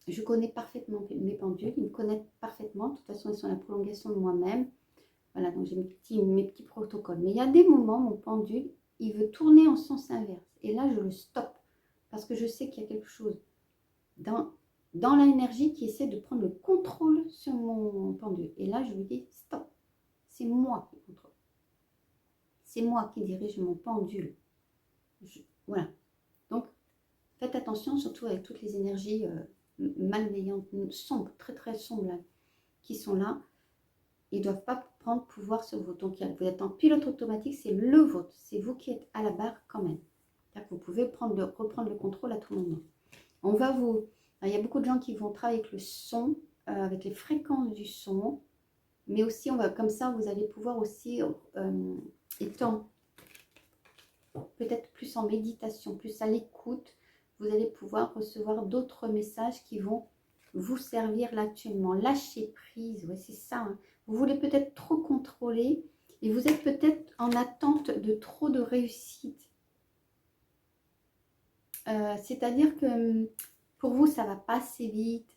je connais parfaitement mes pendules. Ils me connaissent parfaitement. De toute façon, ils sont la prolongation de moi-même. Voilà, donc j'ai mes petits protocoles. Mais il y a des moments, mon pendule, il veut tourner en sens inverse. Et là, je le stoppe. Parce que je sais qu'il y a quelque chose dans l'énergie qui essaie de prendre le contrôle sur mon pendule. Et là, je lui dis stop. C'est moi qui contrôle. C'est moi qui dirige mon pendule. Voilà. Donc, faites attention, surtout avec toutes les énergies malveillantes, sombres, très très sombres, là, qui sont là. Ils ne doivent pas prendre pouvoir sur vous. Donc, vous êtes en pilote automatique, c'est le vôtre. C'est vous qui êtes à la barre quand même. Vous pouvez reprendre le contrôle à tout moment. On va vous... Il y a beaucoup de gens qui vont travailler avec le son, avec les fréquences du son. Mais aussi, comme ça, vous allez pouvoir aussi, étant peut-être plus en méditation, plus à l'écoute, vous allez pouvoir recevoir d'autres messages qui vont vous servir là actuellement. Lâchez prise, ouais, c'est ça. Hein. Vous voulez peut-être trop contrôler et vous êtes peut-être en attente de trop de réussite. C'est-à-dire que pour vous, ça va pas assez vite.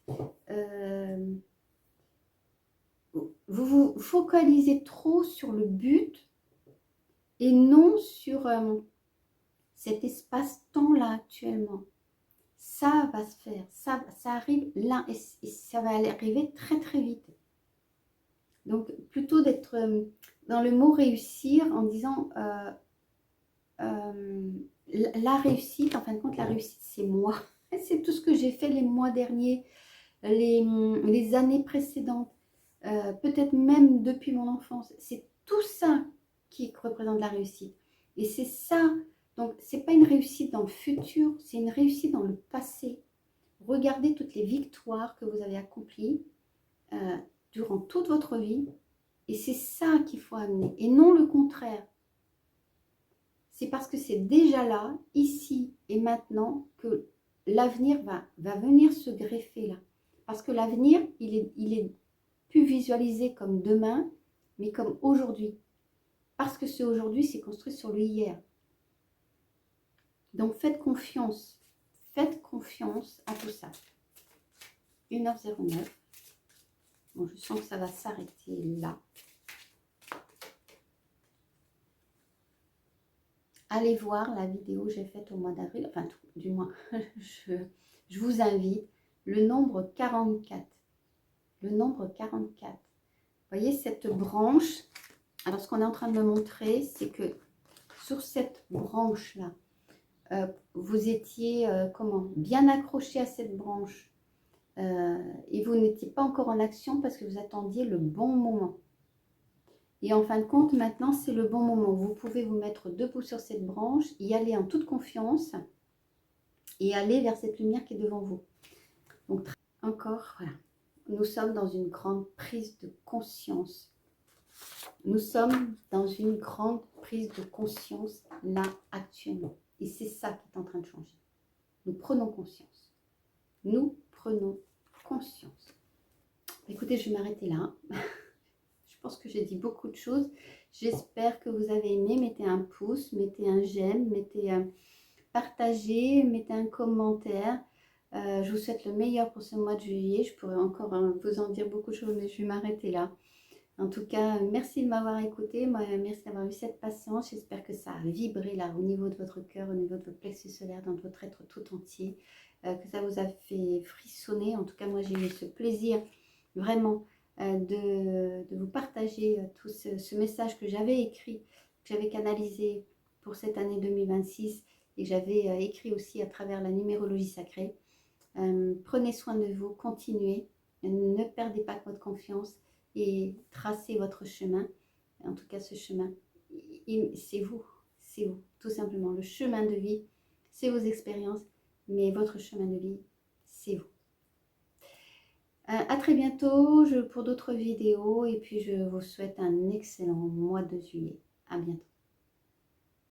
Vous vous focalisez trop sur le but et non sur cet espace-temps-là actuellement. Ça va se faire, ça arrive là et ça va arriver très très vite. Donc plutôt d'être dans le mot réussir en disant la réussite, en fin de compte la réussite c'est moi. C'est tout ce que j'ai fait les mois derniers, les années précédentes, peut-être même depuis mon enfance. C'est tout ça qui représente la réussite. Et c'est ça. Donc, ce n'est pas une réussite dans le futur, c'est une réussite dans le passé. Regardez toutes les victoires que vous avez accomplies durant toute votre vie. Et c'est ça qu'il faut amener. Et non le contraire. C'est parce que c'est déjà là, ici et maintenant, que l'avenir va venir se greffer là. Parce que l'avenir, il est plus visualisé comme demain, mais comme aujourd'hui. Parce que ce aujourd'hui, c'est construit sur le hier. Donc faites confiance à tout ça. 1h09. Bon, je sens que ça va s'arrêter là. Allez voir la vidéo que j'ai faite au mois d'avril, enfin du moins, je vous invite, le nombre 44. Le nombre 44. Vous voyez cette branche? Alors ce qu'on est en train de me montrer, c'est que sur cette branche-là, vous étiez comment, bien accroché à cette branche et vous n'étiez pas encore en action parce que vous attendiez le bon moment. Et en fin de compte, maintenant, c'est le bon moment. Vous pouvez vous mettre debout sur cette branche, y aller en toute confiance et aller vers cette lumière qui est devant vous. Donc, encore, voilà. Nous sommes dans une grande prise de conscience. Nous sommes dans une grande prise de conscience là, actuellement. Et c'est ça qui est en train de changer. Nous prenons conscience. Nous prenons conscience. Écoutez, je vais m'arrêter là. Je pense que j'ai dit beaucoup de choses. J'espère que vous avez aimé. Mettez un pouce, mettez un j'aime, mettez partagez, mettez un commentaire. Je vous souhaite le meilleur pour ce mois de juillet. Je pourrais encore vous en dire beaucoup de choses, mais je vais m'arrêter là. En tout cas, merci de m'avoir écouté. Merci d'avoir eu cette patience. J'espère que ça a vibré là au niveau de votre cœur, au niveau de votre plexus solaire, dans votre être tout entier. Que ça vous a fait frissonner. En tout cas, moi, j'ai eu ce plaisir vraiment de vous partager tout ce message que j'avais écrit, que j'avais canalisé pour cette année 2026 et que j'avais écrit aussi à travers la numérologie sacrée. Prenez soin de vous, continuez, ne perdez pas votre confiance et tracez votre chemin. En tout cas, ce chemin, c'est vous, tout simplement. Le chemin de vie, c'est vos expériences, mais votre chemin de vie, c'est vous. À très bientôt pour d'autres vidéos et puis je vous souhaite un excellent mois de juillet. À bientôt.